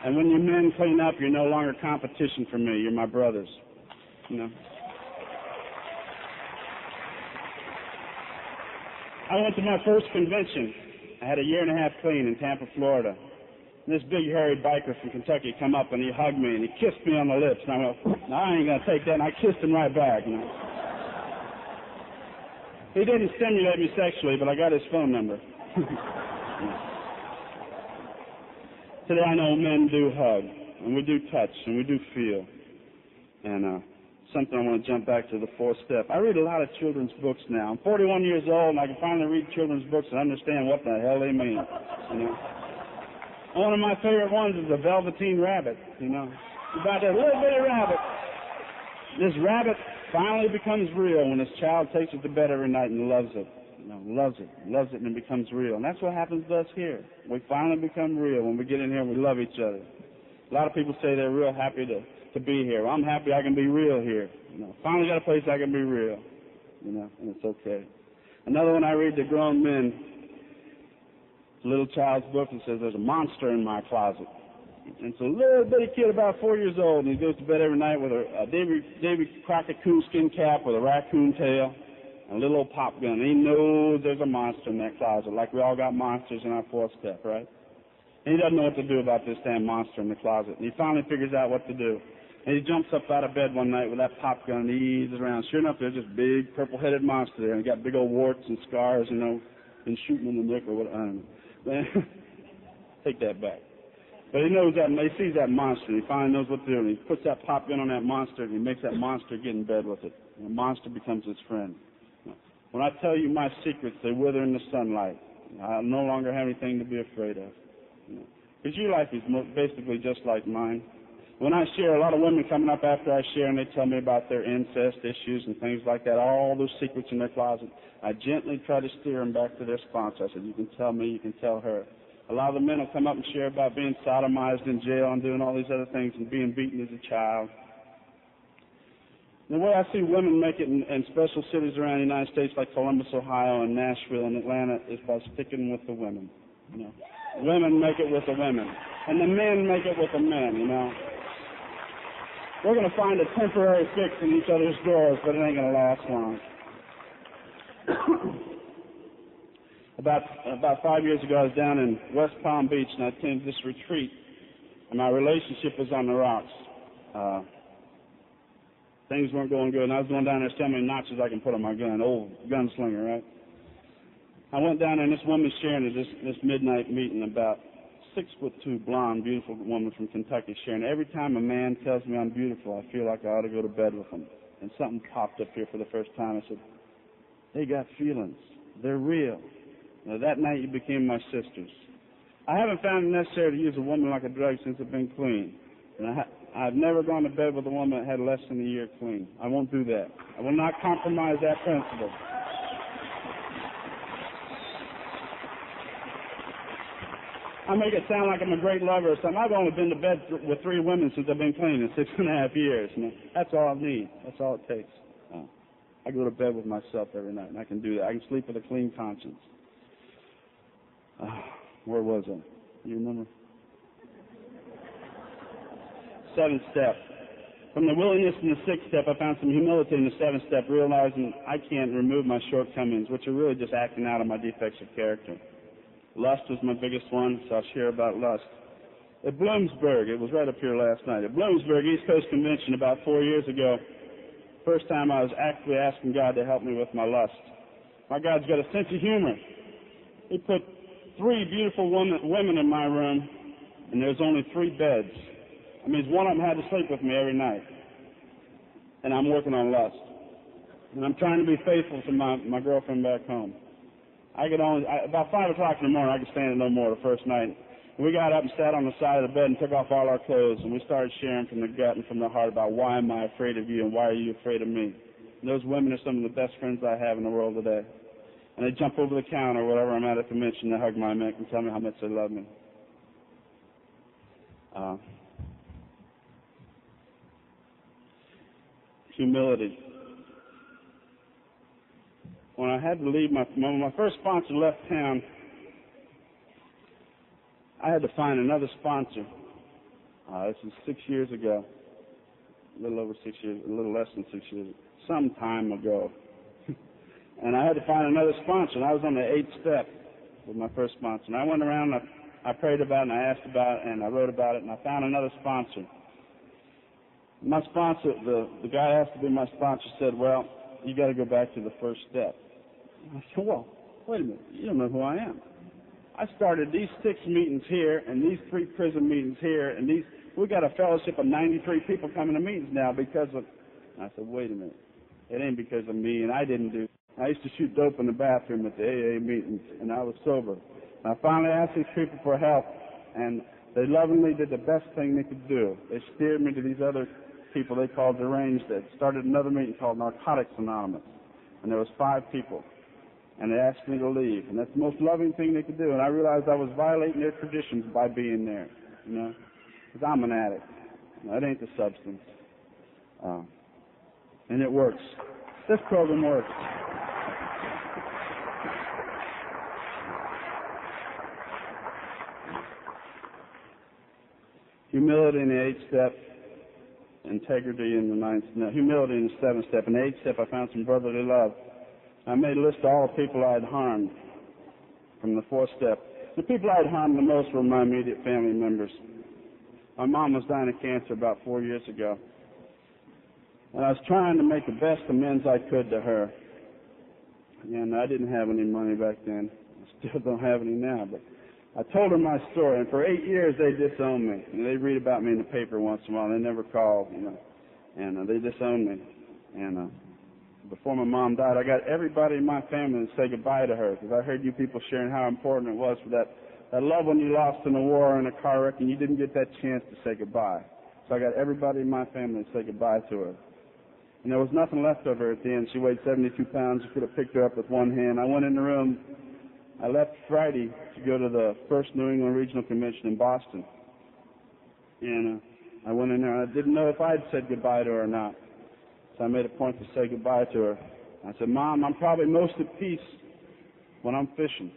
And when you men clean up, you're no longer competition for me. You're my brothers. You know. I went to my first convention. I had a 1.5 years clean in Tampa, Florida. And this big hairy biker from Kentucky come up and he hugged me and he kissed me on the lips. And I went, no, I ain't going to take that. And I kissed him right back. You know. He didn't stimulate me sexually, but I got his phone number. Today I know men do hug, and we do touch, and we do feel. And something I want to jump back to the fourth step. I read a lot of children's books now. I'm 41 years old, and I can finally read children's books and understand what the hell they mean. You know, one of my favorite ones is the Velveteen Rabbit. You know, about that little bitty rabbit. This rabbit finally becomes real when his child takes it to bed every night and loves it. You know, loves it, and it becomes real. And that's what happens to us here. We finally become real when we get in here and we love each other. A lot of people say they're real happy to be here. Well, I'm happy I can be real here. You know, finally got a place I can be real. You know, and it's okay. Another one I read to grown men, a little child's book that says there's a monster in my closet. And so a little bitty kid about 4 years old, and he goes to bed every night with a Davy Crockett coonskin cap with a raccoon tail and a little old pop gun. And he knows there's a monster in that closet, like we all got monsters in our fourth step, right? And he doesn't know what to do about this damn monster in the closet. And he finally figures out what to do. And he jumps up out of bed one night with that pop gun and he eases around. Sure enough, there's this big purple-headed monster there, and he got big old warts and scars, you know, and shooting in the neck or what, I don't know. Take that back. But he knows that, he sees that monster, and he finally knows what to do, and he puts that pop gun on that monster, and he makes that monster get in bed with it. And the monster becomes his friend. When I tell you my secrets, they wither in the sunlight. I no longer have anything to be afraid of. Because your life is basically just like mine. When I share, a lot of women coming up after I share, and they tell me about their incest issues and things like that, all those secrets in their closet, I gently try to steer them back to their sponsor. I said, you can tell me, you can tell her. A lot of the men will come up and share about being sodomized in jail and doing all these other things and being beaten as a child. The way I see women make it in special cities around the United States like Columbus, Ohio, and Nashville and Atlanta is by sticking with the women. You know, women make it with the women, and the men make it with the men. You know, we're going to find a temporary fix in each other's doors, but it ain't going to last long. About 5 years ago, I was down in West Palm Beach, and I attended this retreat, and my relationship was on the rocks. Things weren't going good, and I was going down there to see how many notches I can put on my gun, old gunslinger, right? I went down there, and this woman was sharing at this midnight meeting, about 6'2", blonde, beautiful woman from Kentucky, sharing. Every time a man tells me I'm beautiful, I feel like I ought to go to bed with him. And something popped up here for the first time. I said, they got feelings. They're real. Now, that night you became my sisters. I haven't found it necessary to use a woman like a drug since I've been clean. And I've never gone to bed with a woman that had less than a year clean. I won't do that. I will not compromise that principle. I make it sound like I'm a great lover or something. I've only been to bed with 3 women since I've been clean in 6.5 years. And that's all I need. That's all it takes. I go to bed with myself every night, and I can do that. I can sleep with a clean conscience. Where was I? You remember? 7th step. From the willingness in the 6th step, I found some humility in the 7th step, realizing I can't remove my shortcomings, which are really just acting out of my defects of character. Lust was my biggest one, so I'll share about lust. At Bloomsburg, it was right up here last night, at Bloomsburg East Coast Convention about 4 years ago, first time I was actually asking God to help me with my lust. My God's got a sense of humor. He put 3 beautiful women in my room, and there's only 3 beds. That means one of them had to sleep with me every night. And I'm working on lust. And I'm trying to be faithful to my girlfriend back home. About 5 o'clock in the morning, I could stand it no more the first night. And we got up and sat on the side of the bed and took off all our clothes, and we started sharing from the gut and from the heart about why am I afraid of you and why are you afraid of me. And those women are some of the best friends I have in the world today. And they jump over the counter or whatever I'm at a convention, they hug my neck and tell me how much they love me. Humility. When I had to leave, when my first sponsor left town, I had to find another sponsor. This was 6 years ago, a little over 6 years, a little less than 6 years, some time ago. And I had to find another sponsor, and I was on the 8th step with my first sponsor. And I went around, and I prayed about it, and I asked about it, and I wrote about it, and I found another sponsor. My sponsor, the guy asked to be my sponsor, said, well, you got to go back to the first step. I said, well, wait a minute, you don't know who I am. I started these 6 meetings here and these 3 prison meetings here, and we got a fellowship of 93 people coming to meetings now because of. I said, wait a minute, it ain't because of me, and I didn't do. I used to shoot dope in the bathroom at the AA meetings, and I was sober. And I finally asked these people for help, and they lovingly did the best thing they could do. They steered me to these other people they called deranged that started another meeting called Narcotics Anonymous, and there was 5 people. And they asked me to leave, and that's the most loving thing they could do. And I realized I was violating their traditions by being there, you know, because I'm an addict. That ain't the substance. And it works. This program works. humility in the 8th step, integrity in the 9th, no, humility in the 7th step. In the 8th step, I found some brotherly love. I made a list of all the people I had harmed from the 4th step. The people I had harmed the most were my immediate family members. My mom was dying of cancer about 4 years ago, and I was trying to make the best amends I could to her. And I didn't have any money back then. I still don't have any now, but I told her my story, and for 8 years they disowned me. And they read about me in the paper once in a while. They never called, and they disowned me. And before my mom died, I got everybody in my family to say goodbye to her, because I heard you people sharing how important it was for that loved one you lost in a war or in a car wreck, and you didn't get that chance to say goodbye. So I got everybody in my family to say goodbye to her. And there was nothing left of her at the end. She weighed 72 pounds. You could have picked her up with one hand. I went in the room. I left Friday to go to the first New England Regional Convention in Boston. And I went in there, and I didn't know if I'd said goodbye to her or not. So I made a point to say goodbye to her. I said, Mom, I'm probably most at peace when I'm fishing.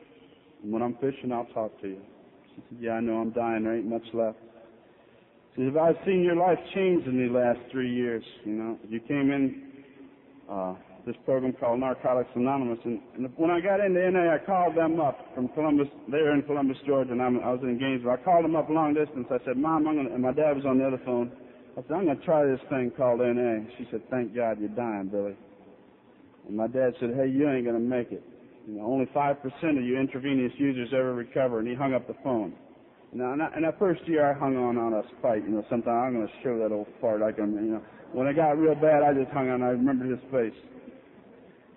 And when I'm fishing, I'll talk to you. She said, yeah, I know, I'm dying. There ain't much left. She said, I've seen your life change in these last 3 years. You came in this program called Narcotics Anonymous, and when I got into NA, I called them up from Columbus. They were in Columbus, Georgia, and I was in Gainesville. I called them up long distance. I said, Mom, and my dad was on the other phone. I said, I'm going to try this thing called NA. She said, thank God you're dying, Billy. And my dad said, hey, you ain't going to make it. Only 5% of you intravenous users ever recover, and he hung up the phone. Now, in that first year, I hung on a spite. Sometimes I'm going to show that old fart. When it got real bad, I just hung on. I remember his face.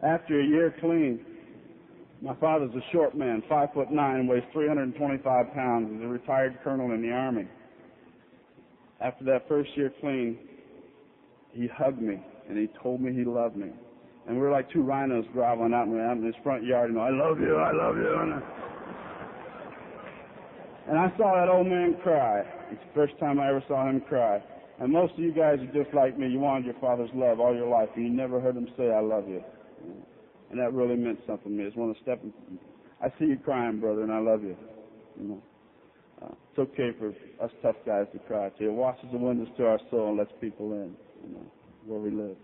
After a year clean, my father's a short man, 5'9", weighs 325 pounds. He's a retired colonel in the Army. After that first year clean, he hugged me, and he told me he loved me. And we were like two rhinos groveling out in his front yard, I love you, I love you. And I saw that old man cry. It's the first time I ever saw him cry. And most of you guys are just like me. You wanted your father's love all your life, and you never heard him say, I love you. And that really meant something to me. It's one of the steps. I see you crying, brother, and I love you. It's okay for us tough guys to cry, too. It washes the windows to our soul and lets people in, where we live.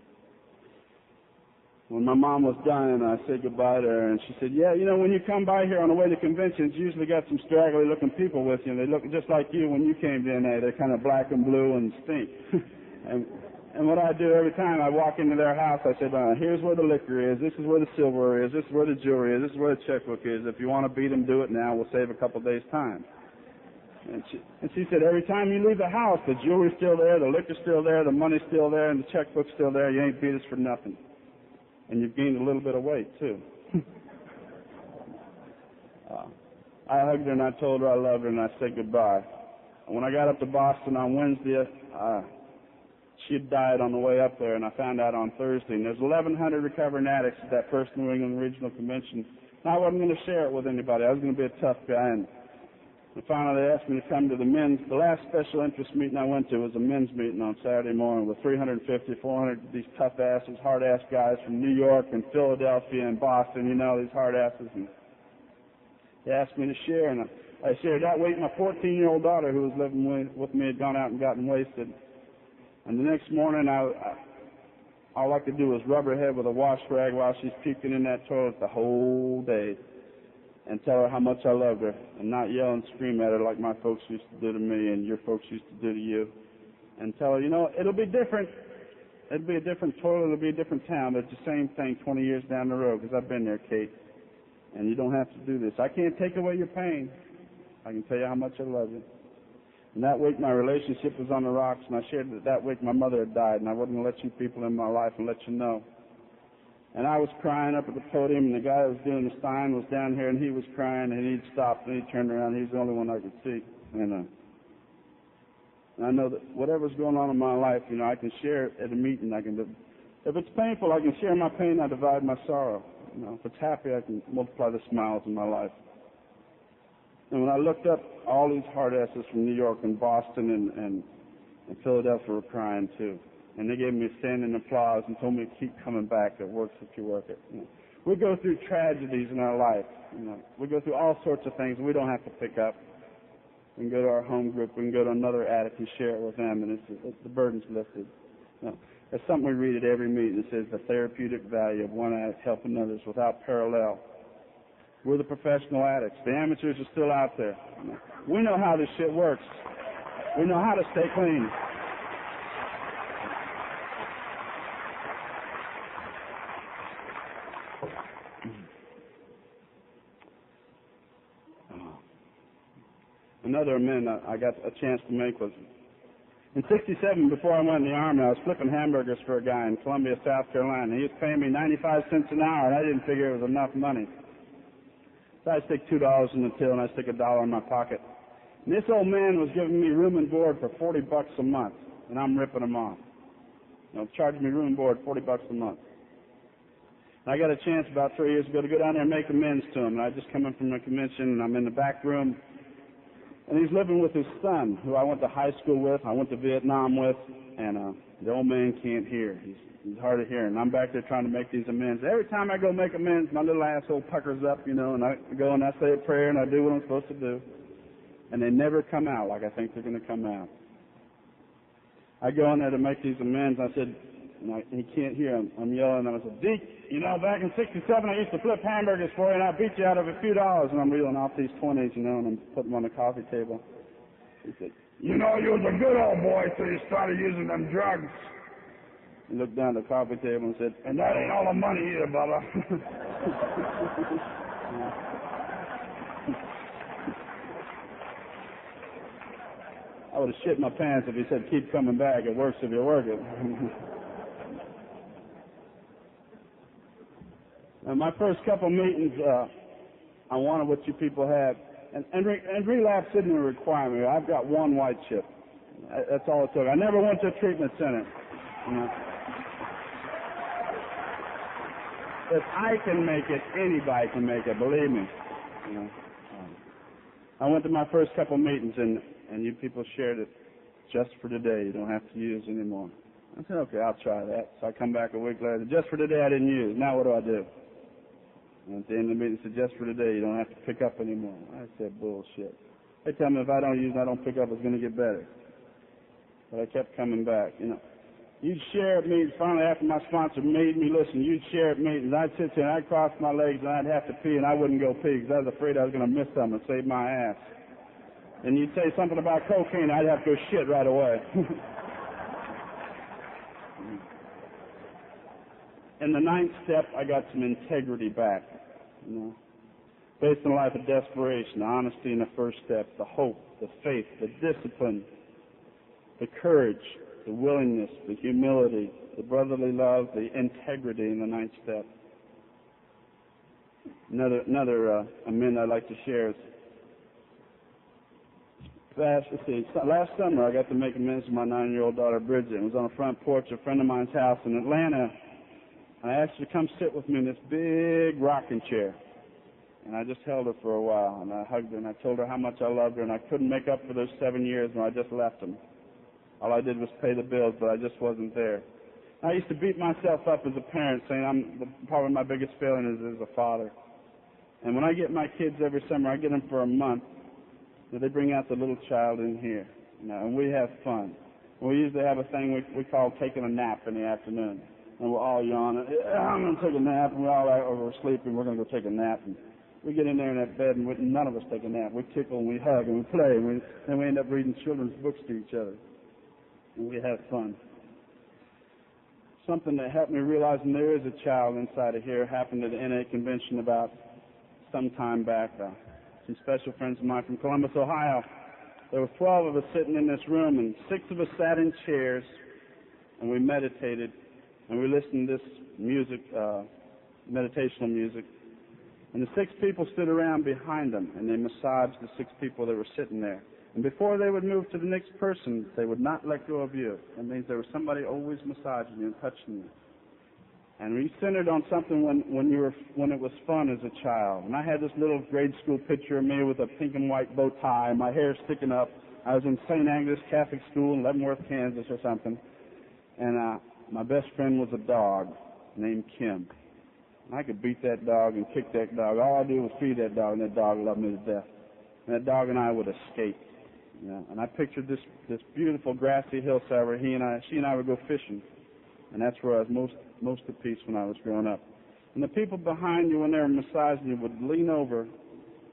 When my mom was dying, I said goodbye to her, and she said, yeah, when you come by here on the way to conventions, you usually got some straggly-looking people with you, and they look just like you when you came to NA. They're kind of black and blue and stink. and what I do every time I walk into their house, I said, here's where the liquor is, this is where the silverware is, this is where the jewelry is, this is where the checkbook is. If you want to beat them, do it now. We'll save a couple days' time. And she said, every time you leave the house, the jewelry's still there, the liquor's still there, the money's still there, and the checkbook's still there. You ain't beat us for nothing. And you've gained a little bit of weight, too. I hugged her, and I told her I loved her, and I said goodbye. And when I got up to Boston on Wednesday, she had died on the way up there, and I found out on Thursday. And there's 1,100 recovering addicts at that first New England Regional Convention. And I wasn't going to share it with anybody. I was going to be a tough guy. And finally, they asked me to come to the men's. The last special interest meeting I went to was a men's meeting on Saturday morning with 350, 400 of these tough asses, hard ass guys from New York and Philadelphia and Boston, these hard asses. And they asked me to share, and I shared that week. My 14-year-old daughter, who was living with me, had gone out and gotten wasted. And the next morning, all I could do was rub her head with a wash rag while she's puking in that toilet the whole day, and tell her how much I loved her, and not yell and scream at her like my folks used to do to me and your folks used to do to you. And tell her, it'll be different. It'll be a different toilet, it'll be a different town, but it's the same thing 20 years down the road, because I've been there, Kate. And you don't have to do this. I can't take away your pain. I can tell you how much I love you. And that week my relationship was on the rocks, and I shared that week my mother had died, and I wasn't going to let you people in my life and let you know. And I was crying up at the podium, and the guy that was doing the sign was down here, and he was crying, and he'd stopped, and he turned around. He was the only one I could see. And I know that whatever's going on in my life, I can share it at a meeting. If it's painful, I can share my pain. I divide my sorrow. If it's happy, I can multiply the smiles in my life. And when I looked up, all these hard asses from New York and Boston and Philadelphia were crying too. And they gave me a standing applause and told me to keep coming back. It works if you work it. We go through tragedies in our life. We go through all sorts of things we don't have to pick up. We can go to our home group. We can go to another addict and share it with them, and the burden's lifted. You know, there's something we read at every meeting that says the therapeutic value of one addict helping others without parallel. We're the professional addicts. The amateurs are still out there. We know how this shit works. We know how to stay clean. Another amendment I got a chance to make was in '67, before I went in the Army, I was flipping hamburgers for a guy in Columbia, South Carolina. He was paying me 95 cents an hour, and I didn't figure it was enough money. So I stick $2 in the till, and I stick $1 in my pocket. And this old man was giving me room and board for $40 a month, and I'm ripping him off. You know, charging me room and board $40 a month. And I got a chance about 3 years ago to go down there and make amends to him. And I just come in from a convention, and I'm in the back room. And he's living with his son, who I went to high school with, I went to Vietnam with, and the old man can't hear. He's hard of hearing. I'm back there trying to make these amends. Every time I go make amends, my little asshole puckers up, you know, and I go and I say a prayer and I do what I'm supposed to do. And they never come out like I think they're going to come out. I go in there to make these amends. I said, he can't hear. I'm yelling, and I said, Deke, you know, back in '67 I used to flip hamburgers for you, and I beat you out of a few dollars. And I'm reeling off these 20s, you know, and I'm putting them on the coffee table. He said, you know, you was a good old boy till you started using them drugs. He looked down at the coffee table and said, and that ain't all the money either, brother. I would have shit my pants if he said, keep coming back. It works if you work it. Now, my first couple meetings, I wanted what you people have. And relapse isn't a requirement. I've got one white chip. That's all it took. I never went to a treatment center. You know. If I can make it, anybody can make it, believe me. You know. I went to my first couple meetings, and you people shared it just for today. You don't have to use anymore. I said, okay, I'll try that. So I come back a week later. Just for today, I didn't use. Now what do? And at the end of the meeting, they said, just for today, you don't have to pick up anymore. I said, bullshit. They tell me if I don't use and I don't pick up, it's going to get better. But I kept coming back, you know. You'd share at meetings. Finally, after my sponsor made me listen, you'd share at meetings. I'd sit there and I'd cross my legs and I'd have to pee, and I wouldn't go pee because I was afraid I was going to miss something and save my ass. And you'd say something about cocaine, I'd have to go shit right away. In the 9th step, I got some integrity back, you know. Based on a life of desperation, honesty in the first step, the hope, the faith, the discipline, the courage, the willingness, the humility, the brotherly love, the integrity in the 9th step. Another amendment I'd like to share is last summer I got to make amends to my 9-year-old daughter Bridget. It was on the front porch of a friend of mine's house in Atlanta. And I asked her to come sit with me in this big rocking chair. And I just held her for a while, and I hugged her, and I told her how much I loved her, and I couldn't make up for those 7 years when I just left them. All I did was pay the bills, but I just wasn't there. I used to beat myself up as a parent, saying probably my biggest failing is as a father. And when I get my kids every summer, I get them for a month, so they bring out the little child in here, you know, and we have fun. And we usually have a thing we call taking a nap in the afternoon. And we're all yawning. I'm going to take a nap. And we're all out over sleeping. We're going to go take a nap. And we get in there in that bed, and none of us take a nap. We tickle, and we hug, and we play. And then we end up reading children's books to each other. And we have fun. Something that helped me realize there is a child inside of here happened at the NA convention about some time back. Some special friends of mine from Columbus, Ohio. There were 12 of us sitting in this room, and 6 of us sat in chairs, and we meditated. And we listened to this music, meditational music. And the 6 people stood around behind them, and they massaged the 6 people that were sitting there. And before they would move to the next person, they would not let go of you. That means there was somebody always massaging you and touching you. And we centered on something when it was fun as a child. And I had this little grade school picture of me with a pink and white bow tie, and my hair sticking up. I was in St. Agnes Catholic School in Leavenworth, Kansas or something. And my best friend was a dog named Kim. I could beat that dog and kick that dog. All I do was feed that dog, and that dog loved me to death. And that dog and I would escape. You know, and I pictured this beautiful grassy hillside where she and I would go fishing, and that's where I was most at peace when I was growing up. And the people behind you when they were massaging you would lean over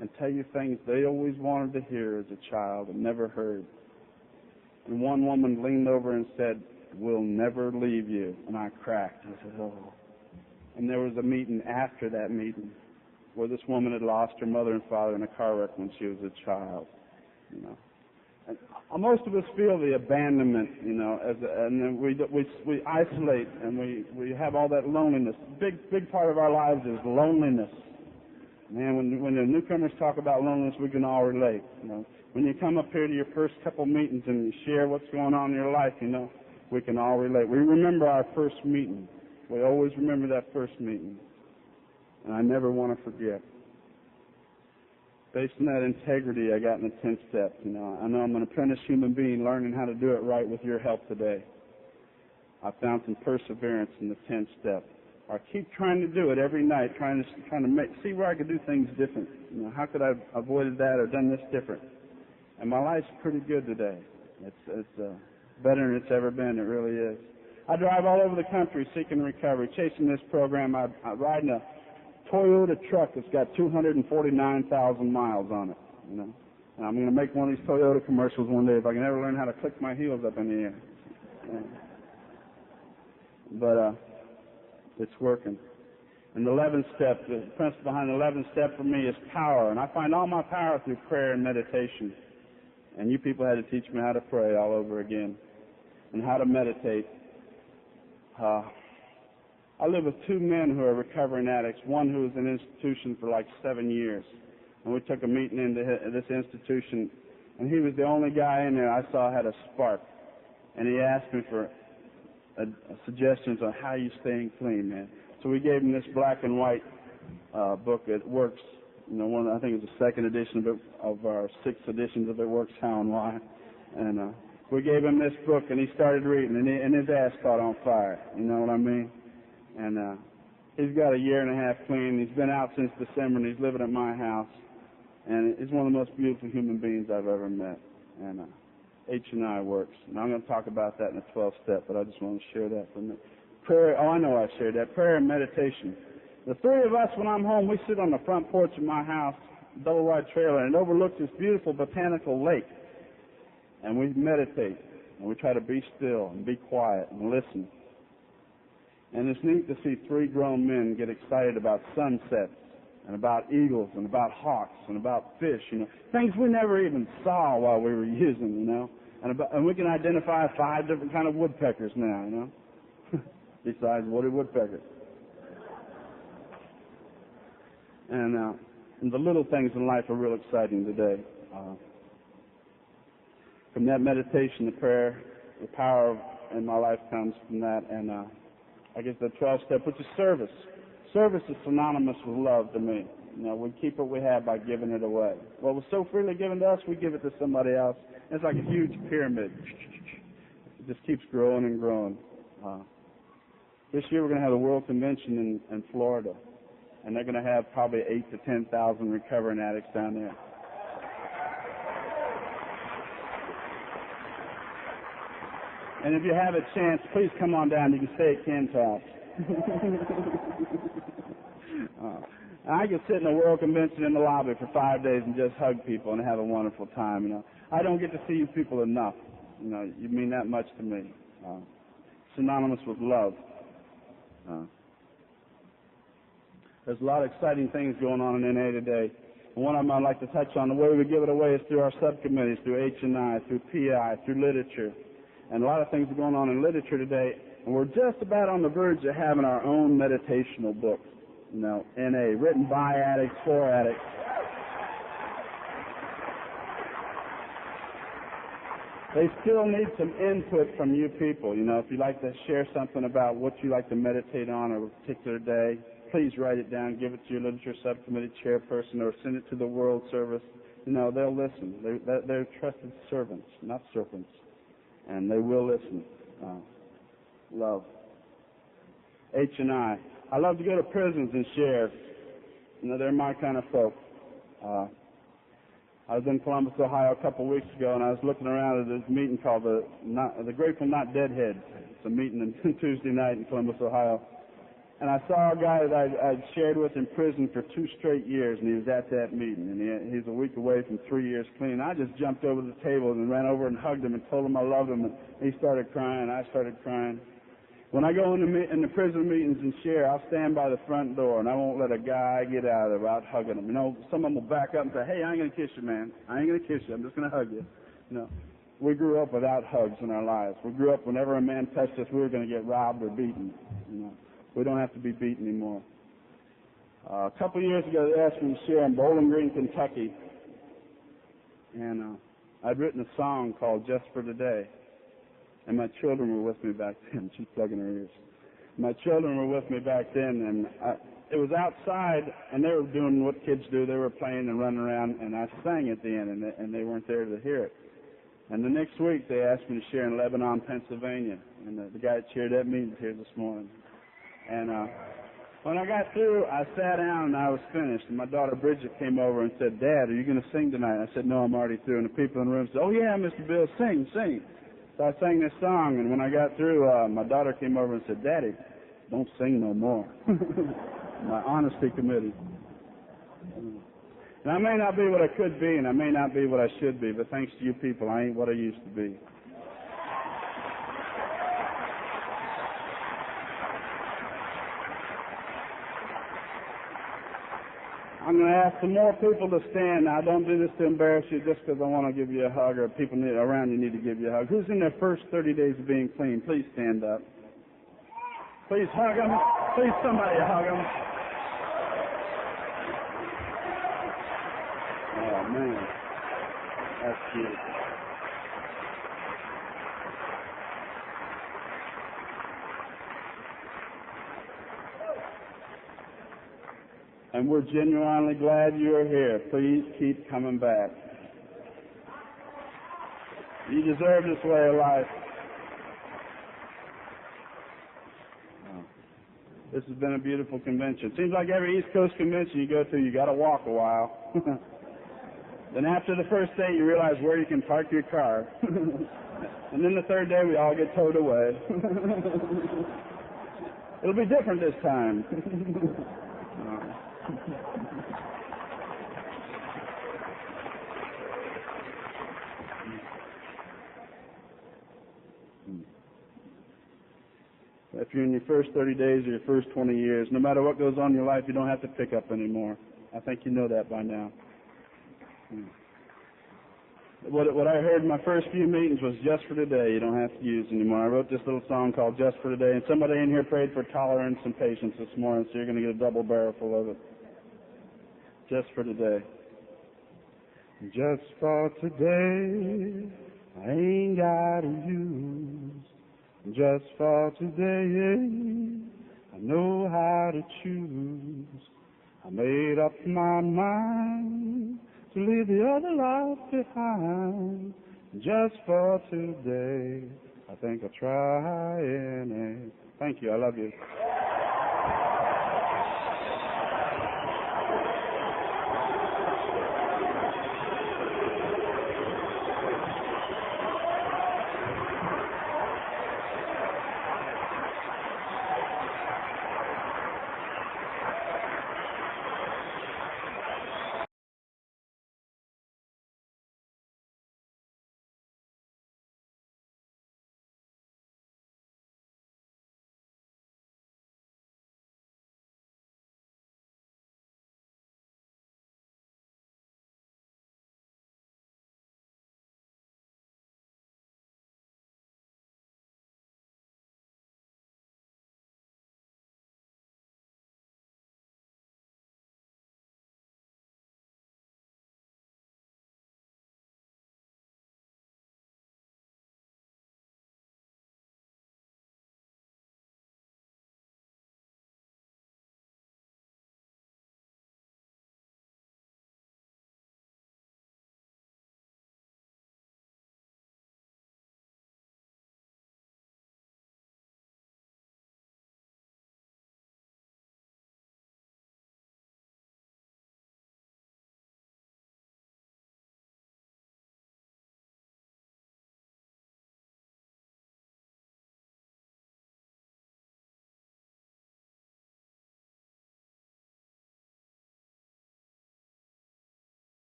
and tell you things they always wanted to hear as a child and never heard. And one woman leaned over and said, "We'll never leave you." And I cracked. I said, "Oh." And there was a meeting after that meeting where this woman had lost her mother and father in a car wreck when she was a child. You know, and most of us feel the abandonment. You know, and then we isolate and we have all that loneliness. Big part of our lives is loneliness. Man, when the newcomers talk about loneliness, we can all relate. You know, when you come up here to your first couple meetings and you share what's going on in your life, you know, we can all relate. We remember our first meeting. We always remember that first meeting. And I never want to forget. Based on that integrity I got in the 10th step, you know, I know I'm an apprentice human being learning how to do it right with your help today. I found some perseverance in the 10th step. I keep trying to do it every night, trying to see where I could do things different. You know, how could I have avoided that or done this different? And my life's pretty good today. It's better than it's ever been. It really is. I drive all over the country seeking recovery, chasing this program. I ride in a Toyota truck that's got 249,000 miles on it. You know, and I'm going to make one of these Toyota commercials one day if I can ever learn how to click my heels up in the air. Yeah. But it's working. And the 11th step, the principle behind the 11th step for me is power. And I find all my power through prayer and meditation. And you people had to teach me how to pray all over again and how to meditate. I live with two men who are recovering addicts, one who was in an institution for like 7 years. And we took a meeting into this institution, and he was the only guy in there I saw had a spark. And he asked me for suggestions on how you staying clean, man. So we gave him this black and white book. It Works. You know, I think it's the second edition of our 6 editions of It Works, How and Why. And we gave him this book, and he started reading, and his ass caught on fire. You know what I mean? And he's got a 1.5 years clean. He's been out since December, and he's living at my house. And he's one of the most beautiful human beings I've ever met. And H&I works. And I'm going to talk about that in the 12th step, but I just want to share that for a minute. Prayer, I know I shared that. Prayer and meditation. The three of us, when I'm home, we sit on the front porch of my house, double-wide trailer, and it overlooks this beautiful botanical lake. And we meditate, and we try to be still and be quiet and listen. And it's neat to see 3 grown men get excited about sunsets and about eagles and about hawks and about fish, you know, things we never even saw while we were using, you know. And we can identify 5 different kind of woodpeckers now, you know, besides woody woodpeckers. And the little things in life are real exciting today. From that meditation, the prayer, the power in my life comes from that. And I guess the 12th step, which is service. Service is synonymous with love to me. You know, we keep what we have by giving it away. What was so freely given to us, we give it to somebody else. It's like a huge pyramid. It just keeps growing and growing. This year we're going to have a World Convention in Florida, and they're going to have probably 8,000 to 10,000 recovering addicts down there. And if you have a chance, please come on down. You can stay at Ken's house. I can sit in a World Convention in the lobby for 5 days and just hug people and have a wonderful time. You know, I don't get to see you people enough. You know, you mean that much to me. Synonymous with love. There's a lot of exciting things going on in NA today. And one of them I'd like to touch on. The way we give it away is through our subcommittees, through H&I, through PI, through literature. And a lot of things are going on in literature today. And we're just about on the verge of having our own meditational book, you know, NA, written by addicts, for addicts. They still need some input from you people. You know, if you'd like to share something about what you like to meditate on a particular day, please write it down, give it to your literature subcommittee chairperson, or send it to the World Service. You know, they'll listen. They're trusted servants, not serpents. And they will listen. Love. H&I. I love to go to prisons and share. You know, they're my kind of folk. I was in Columbus, Ohio a couple of weeks ago, and I was looking around at this meeting called the Grateful Not Deadheads. It's a meeting on Tuesday night in Columbus, Ohio. And I saw a guy that I'd shared with in prison for 2 straight years, and he was at that meeting. And he's a week away from 3 years clean. I just jumped over the table and ran over and hugged him and told him I loved him. And he started crying. I started crying. When I go in the prison meetings and share, I'll stand by the front door, and I won't let a guy get out of there without hugging him. You know, some of them will back up and say, hey, I ain't going to kiss you, man. I ain't going to kiss you. I'm just going to hug you. You know, we grew up without hugs in our lives. We grew up whenever a man touched us, we were going to get robbed or beaten. You know, we don't have to be beaten anymore. A couple of years ago, they asked me to share in Bowling Green, Kentucky, and I'd written a song called Just for Today. And my children were with me back then. She's plugging her ears. My children were with me back then, and it was outside, and they were doing what kids do. They were playing and running around, and I sang at the end, and they weren't there to hear it. And the next week, they asked me to share in Lebanon, Pennsylvania, and the guy that chaired that meeting was here this morning. And when I got through, I sat down, and I was finished. And my daughter Bridget came over and said, Dad, are you going to sing tonight? I said, no, I'm already through. And the people in the room said, oh, yeah, Mr. Bill, sing. So I sang this song, and when I got through, my daughter came over and said, Daddy, don't sing no more. My honesty committee. And I may not be what I could be, and I may not be what I should be, but thanks to you people, I ain't what I used to be. I'm going to ask some more people to stand. Now, I don't do this to embarrass you just because I want to give you a hug or people around you need to give you a hug. Who's in their first 30 days of being clean? Please stand up. Please hug them. Please somebody hug them. Oh, man. That's cute. And we're genuinely glad you are here. Please keep coming back. You deserve this way of life. This has been a beautiful convention. Seems like every East Coast convention you go to, you got to walk a while. Then after the first day, you realize where you can park your car. And then the third day, we all get towed away. It'll be different this time. If you're in your first 30 days or your first 20 years, no matter what goes on in your life, you don't have to pick up anymore. I think you know that by now. What I heard in my first few meetings was just for today. You don't have to use anymore. I wrote this little song called Just for Today, and somebody in here prayed for tolerance and patience this morning, so you're going to get a double barrel full of it. Just for today. Just for today, I ain't got to use. Just for today, I know how to choose. I made up my mind to leave the other life behind. Just for today, I think I'll try it. Thank you. I love you.